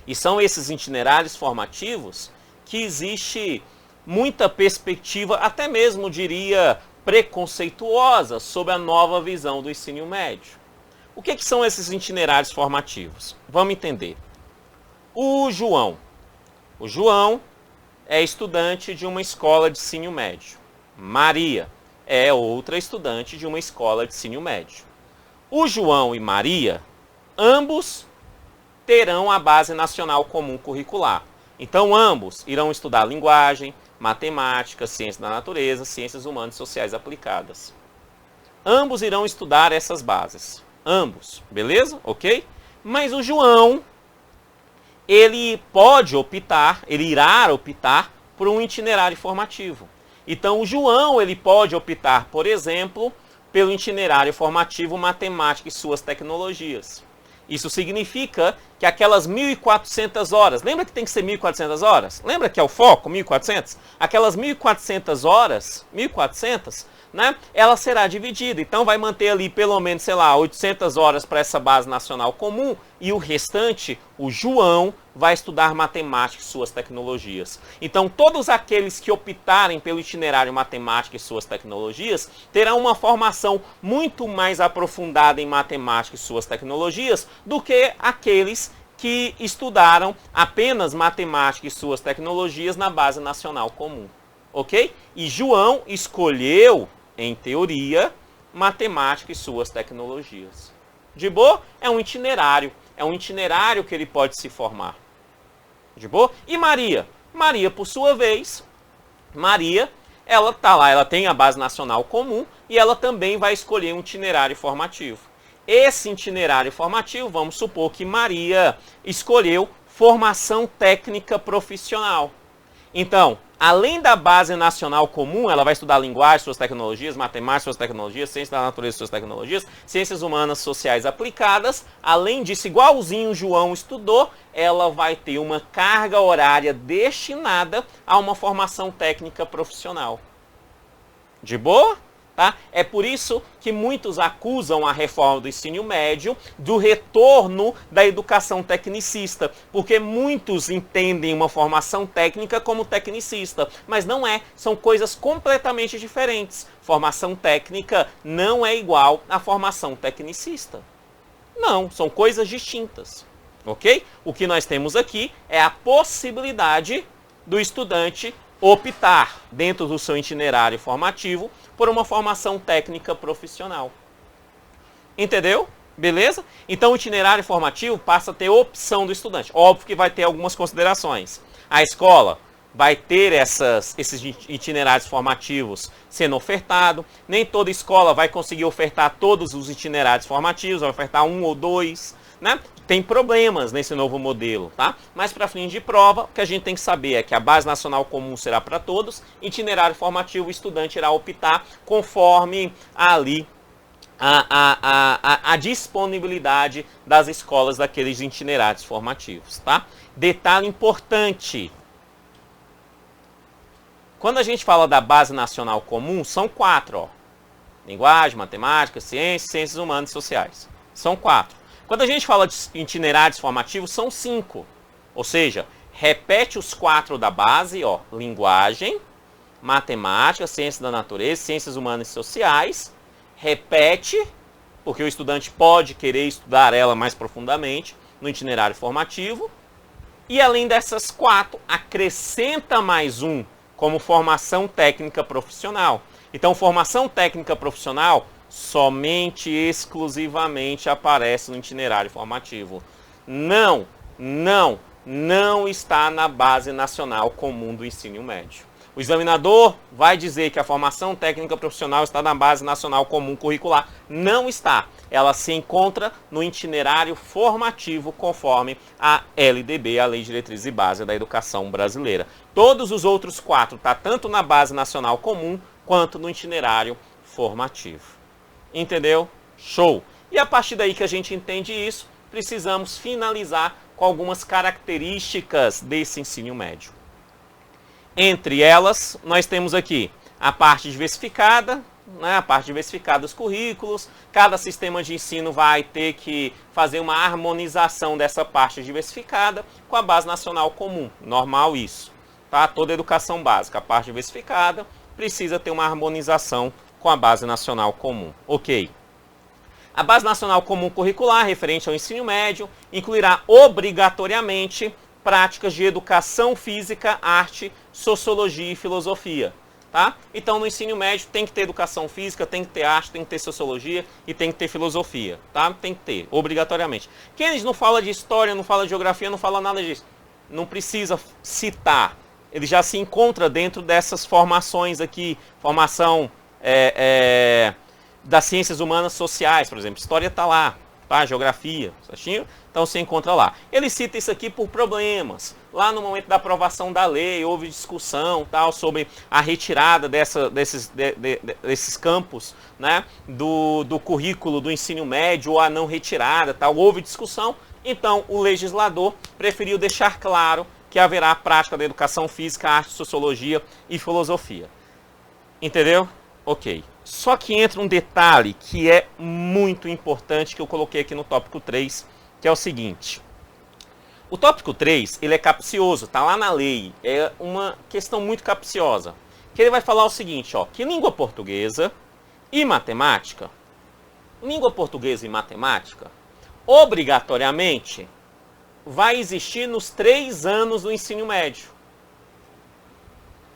E são esses itinerários formativos que existe muita perspectiva, até mesmo diria preconceituosa, sobre a nova visão do ensino médio. O que são esses itinerários formativos? Vamos entender. O João é estudante de uma escola de ensino médio. Maria é outra estudante de uma escola de ensino médio. O João e Maria, ambos terão a base nacional comum curricular. Então, ambos irão estudar linguagem, matemática, ciência da natureza, ciências humanas e sociais aplicadas. Ambos irão estudar essas bases. Ambos, beleza? Ok? Mas o João, ele pode optar, ele irá optar por um itinerário formativo. Então o João, ele pode optar, por exemplo, pelo itinerário formativo Matemática e suas tecnologias. Isso significa que aquelas 1.400 horas, lembra que tem que ser 1.400 horas? Lembra que é o foco, 1.400? Aquelas 1.400 horas, 1.400, né, ela será dividida. Então vai manter ali pelo menos, sei lá, 800 horas para essa base nacional comum e o restante, o João, vai estudar matemática e suas tecnologias. Então todos aqueles que optarem pelo itinerário matemática e suas tecnologias terão uma formação muito mais aprofundada em matemática e suas tecnologias do que aqueles que estudaram apenas matemática e suas tecnologias na base nacional comum. Ok? E João escolheu, em teoria, matemática e suas tecnologias. De boa? É um itinerário que ele pode se formar. De boa? E Maria? Maria, por sua vez, Maria, ela tá lá, ela tem a base nacional comum e ela também vai escolher um itinerário formativo. Esse itinerário formativo, vamos supor que Maria escolheu formação técnica profissional. Então, além da base nacional comum, ela vai estudar linguagem, suas tecnologias, matemática, suas tecnologias, ciência da natureza, suas tecnologias, ciências humanas sociais aplicadas. Além disso, igualzinho o João estudou, ela vai ter uma carga horária destinada a uma formação técnica profissional. De boa? Tá? É por isso que muitos acusam a reforma do ensino médio do retorno da educação tecnicista, porque muitos entendem uma formação técnica como tecnicista, mas não é, são coisas completamente diferentes. Formação técnica não é igual à formação tecnicista. Não, são coisas distintas, ok? O que nós temos aqui é a possibilidade do estudante optar, dentro do seu itinerário formativo, por uma formação técnica profissional. Entendeu? Beleza? Então o itinerário formativo passa a ter opção do estudante. Óbvio que vai ter algumas considerações. A escola vai ter esses itinerários formativos sendo ofertado. Nem toda escola vai conseguir ofertar todos os itinerários formativos, vai ofertar um ou dois, né? Tem problemas nesse novo modelo, tá? Mas para fim de prova, o que a gente tem que saber é que a base nacional comum será para todos, itinerário formativo o estudante irá optar conforme ali a disponibilidade das escolas daqueles itinerários formativos, tá? Detalhe importante. Quando a gente fala da base nacional comum, são 4, ó. Linguagem, matemática, ciências humanas e sociais. São 4. Quando a gente fala de itinerários formativos, são 5. Ou seja, repete os 4 da base, ó, linguagem, matemática, ciência da natureza, ciências humanas e sociais. Repete, porque o estudante pode querer estudar ela mais profundamente no itinerário formativo. E além dessas 4, acrescenta mais um como formação técnica profissional. Então, formação técnica profissional somente e exclusivamente aparece no itinerário formativo. Não está na base nacional comum do ensino médio. O examinador vai dizer que a formação técnica profissional está na base nacional comum curricular. Não está. Ela se encontra no itinerário formativo conforme a LDB, a Lei de Diretrizes e Base da Educação Brasileira. Todos os outros 4 estão tanto na base nacional comum quanto no itinerário formativo. Entendeu? Show! E a partir daí que a gente entende isso, precisamos finalizar com algumas características desse ensino médio. Entre elas, nós temos aqui a parte diversificada, né, a parte diversificada dos currículos. Cada sistema de ensino vai ter que fazer uma harmonização dessa parte diversificada com a base nacional comum. Normal isso. Tá? Toda educação básica, a parte diversificada, precisa ter uma harmonização com a base nacional comum. Ok. A base nacional comum curricular, referente ao ensino médio, incluirá obrigatoriamente práticas de educação física, arte, sociologia e filosofia. Tá? Então, no ensino médio tem que ter educação física, tem que ter arte, tem que ter sociologia e tem que ter filosofia. Tá? Tem que ter, obrigatoriamente. Kennedy não fala de história, não fala de geografia, não fala nada disso. Não precisa citar. Ele já se encontra dentro dessas formações aqui, formação das ciências humanas sociais, por exemplo, história está lá, tá? Geografia, certinho? Então você encontra lá. Ele cita isso aqui por problemas. Lá no momento da aprovação da lei, houve discussão tal, sobre a retirada desses campos, né, do currículo do ensino médio ou a não retirada, tal. Houve discussão, então o legislador preferiu deixar claro que haverá a prática da educação física, arte, sociologia e filosofia. Entendeu? Ok. Só que entra um detalhe que é muito importante que eu coloquei aqui no tópico 3, que é o seguinte. O tópico 3, ele é capcioso, tá lá na lei. É uma questão muito capciosa. Que ele vai falar o seguinte, ó, que língua portuguesa e matemática, obrigatoriamente, vai existir nos 3 anos do ensino médio.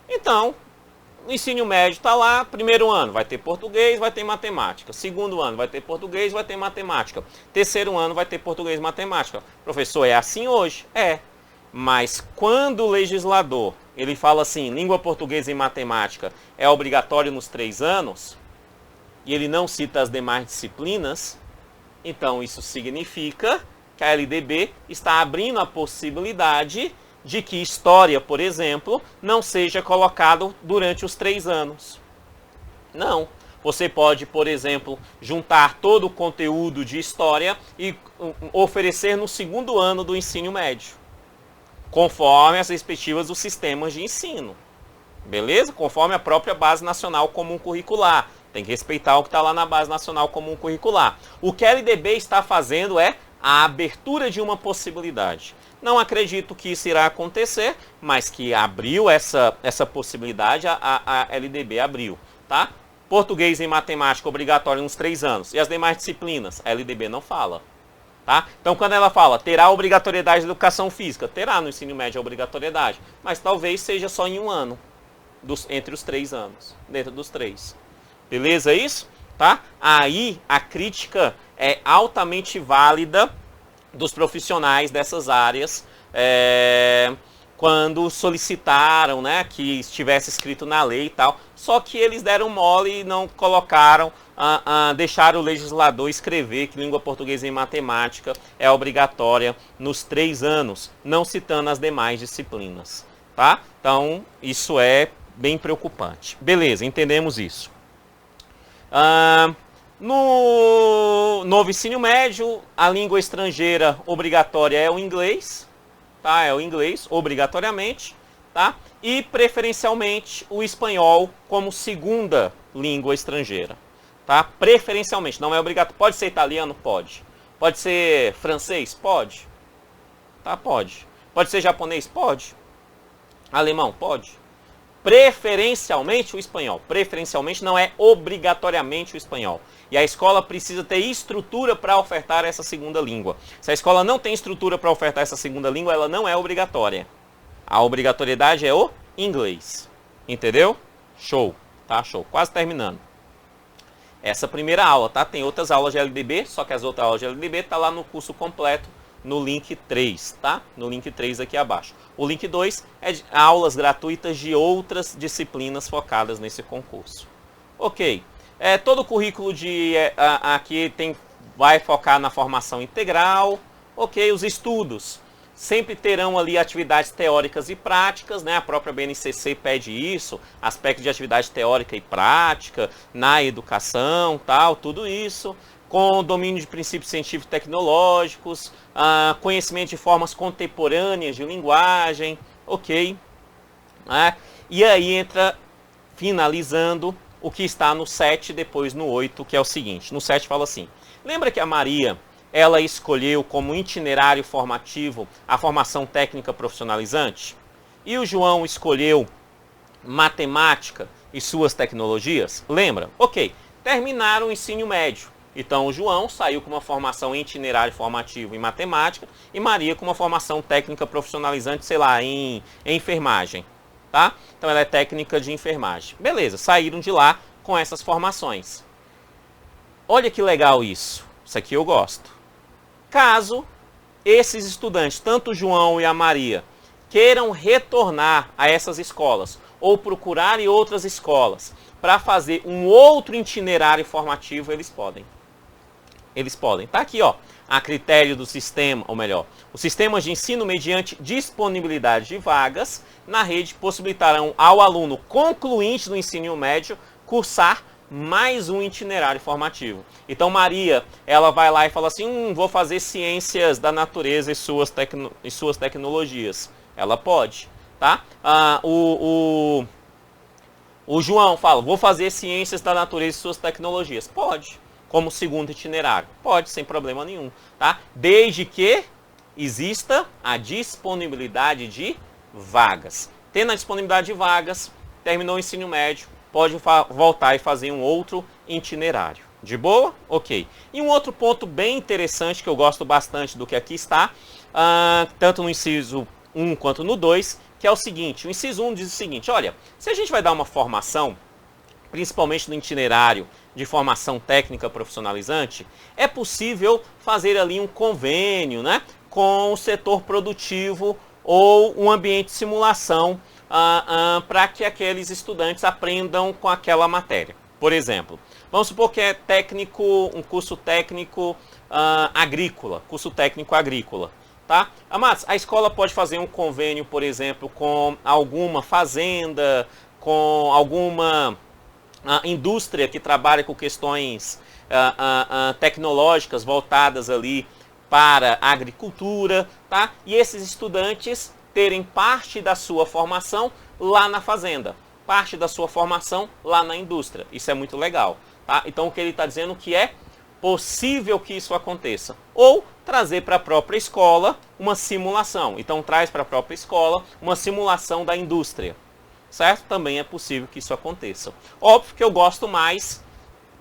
Então, o ensino médio está lá, primeiro ano vai ter português, vai ter matemática. Segundo ano vai ter português, vai ter matemática. Terceiro ano vai ter português e matemática. Professor, é assim hoje? É. Mas quando o legislador, ele fala assim, língua portuguesa e matemática é obrigatório nos 3 anos, e ele não cita as demais disciplinas, então isso significa que a LDB está abrindo a possibilidade de que história, por exemplo, não seja colocado durante os 3 anos. Não. Você pode, por exemplo, juntar todo o conteúdo de história e oferecer no 2º ano do ensino médio, conforme as respectivas dos sistemas de ensino. Beleza? Conforme a própria Base Nacional Comum Curricular. Tem que respeitar o que está lá na Base Nacional Comum Curricular. O que a LDB está fazendo é a abertura de uma possibilidade. Não acredito que isso irá acontecer, mas que abriu essa possibilidade, a LDB abriu, tá? Português e matemática obrigatório nos 3 anos. E as demais disciplinas? A LDB não fala, tá? Então, quando ela fala, terá obrigatoriedade de educação física? Terá no ensino médio a obrigatoriedade, mas talvez seja só em 1 ano, entre os 3 anos, dentro dos 3. Beleza isso? Tá? Aí, a crítica é altamente válida dos profissionais dessas áreas quando solicitaram, né, que estivesse escrito na lei e tal, só que eles deram mole e não colocaram, deixaram o legislador escrever que língua portuguesa e matemática é obrigatória nos 3 anos, não citando as demais disciplinas, tá? Então, isso é bem preocupante. Beleza, entendemos isso. No novo ensino médio, a língua estrangeira obrigatória é o inglês, tá? É o inglês, obrigatoriamente, tá? E preferencialmente o espanhol como segunda língua estrangeira, tá? Preferencialmente, não é obrigatório. Pode ser italiano? Pode. Pode ser francês? Pode. Tá? Pode. Pode ser japonês? Pode. Alemão? Pode. Preferencialmente o espanhol. Preferencialmente não é obrigatoriamente o espanhol. E a escola precisa ter estrutura para ofertar essa segunda língua. Se a escola não tem estrutura para ofertar essa segunda língua, ela não é obrigatória. A obrigatoriedade é o inglês. Entendeu? Show. Tá? Show. Quase terminando. Essa primeira aula, tá? Tem outras aulas de LDB, só que as outras aulas de LDB tá lá no curso completo, no link 3, tá? No link 3 aqui abaixo. O link 2 é de aulas gratuitas de outras disciplinas focadas nesse concurso. Ok. Todo o currículo aqui vai focar na formação integral. Ok. Os estudos sempre terão ali atividades teóricas e práticas, né? A própria BNCC pede isso, aspecto de atividade teórica e prática na educação, tal, tudo isso. Com domínio de princípios científicos e tecnológicos, conhecimento de formas contemporâneas de linguagem, ok. E aí entra, finalizando, o que está no 7, depois no 8, que é o seguinte. No 7 fala assim, lembra que a Maria, ela escolheu como itinerário formativo a formação técnica profissionalizante? E o João escolheu matemática e suas tecnologias? Lembra? Ok, terminaram o ensino médio. Então o João saiu com uma formação em itinerário formativo em matemática e Maria com uma formação técnica profissionalizante, sei lá, em enfermagem, tá? Então ela é técnica de enfermagem. Beleza, saíram de lá com essas formações. Olha que legal isso. Isso aqui eu gosto. Caso esses estudantes, tanto o João e a Maria, queiram retornar a essas escolas ou procurarem outras escolas para fazer um outro itinerário formativo, eles podem. Eles podem. Está aqui, ó, a critério do sistema, ou melhor, os sistemas de ensino mediante disponibilidade de vagas na rede possibilitarão ao aluno concluinte do ensino médio cursar mais um itinerário formativo. Então Maria, ela vai lá e fala assim, vou fazer ciências da natureza e suas tecnologias. Ela pode, tá? O João fala, vou fazer ciências da natureza e suas tecnologias. Pode. Como segundo itinerário. Pode, sem problema nenhum, tá? Desde que exista a disponibilidade de vagas. Tendo a disponibilidade de vagas, terminou o ensino médio, pode voltar e fazer um outro itinerário. De boa? Ok. E um outro ponto bem interessante, que eu gosto bastante do que aqui está, tanto no inciso 1 quanto no 2, que é o seguinte, o inciso 1 diz o seguinte, olha, se a gente vai dar uma formação, principalmente no itinerário de formação técnica profissionalizante, é possível fazer ali um convênio, né, com o setor produtivo ou um ambiente de simulação para que aqueles estudantes aprendam com aquela matéria. Por exemplo, vamos supor que é técnico, um curso técnico agrícola, curso técnico agrícola. Tá? Mas a escola pode fazer um convênio, por exemplo, com alguma fazenda, com alguma indústria que trabalha com questões tecnológicas voltadas ali para a agricultura, tá? E esses estudantes terem parte da sua formação lá na fazenda, parte da sua formação lá na indústria. Isso é muito legal, tá? Então o que ele está dizendo que é possível que isso aconteça. Ou trazer para a própria escola uma simulação. Então traz para a própria escola uma simulação da indústria. Certo? Também é possível que isso aconteça. Óbvio que eu gosto mais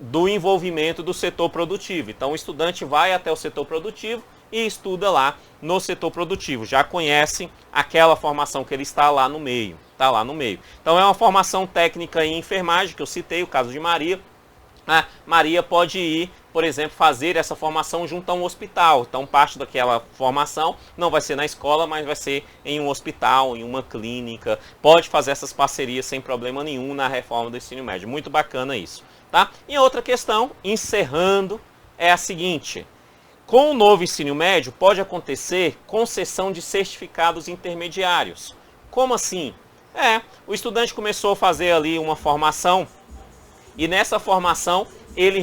do envolvimento do setor produtivo. Então o estudante vai até o setor produtivo e estuda lá no setor produtivo. Já conhece aquela formação que ele está lá no meio. Está lá no meio. Então é uma formação técnica em enfermagem, que eu citei, o caso de Maria. Maria pode ir, por exemplo, fazer essa formação junto a um hospital. Então, parte daquela formação não vai ser na escola, mas vai ser em um hospital, em uma clínica. Pode fazer essas parcerias sem problema nenhum na reforma do ensino médio. Muito bacana isso, tá? E outra questão, encerrando, é a seguinte. Com o novo ensino médio, pode acontecer concessão de certificados intermediários. Como assim? O estudante começou a fazer ali uma formação e nessa formação ele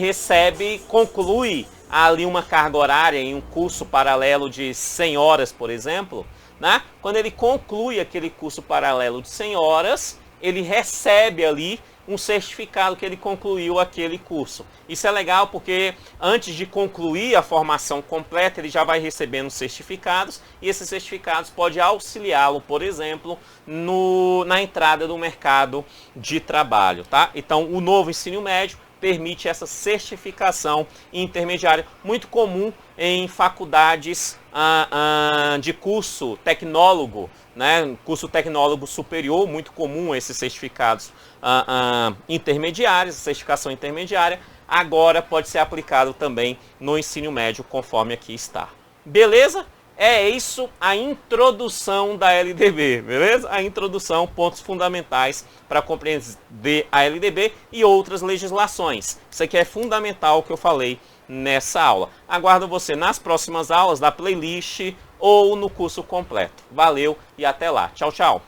conclui ali uma carga horária em um curso paralelo de 100 horas, por exemplo, né? Quando ele conclui aquele curso paralelo de 100 horas, ele recebe ali um certificado que ele concluiu aquele curso. Isso é legal porque antes de concluir a formação completa, ele já vai recebendo certificados e esses certificados podem auxiliá-lo, por exemplo, na entrada do mercado de trabalho, tá? Então, o novo ensino médio permite essa certificação intermediária, muito comum em faculdades de curso tecnólogo, né? Curso tecnólogo superior, muito comum esses certificados intermediários, certificação intermediária, agora pode ser aplicado também no ensino médio, conforme aqui está. Beleza? É isso a introdução da LDB, beleza? A introdução, pontos fundamentais para compreender a LDB e outras legislações. Isso aqui é fundamental que eu falei nessa aula. Aguardo você nas próximas aulas da playlist ou no curso completo. Valeu e até lá. Tchau, tchau.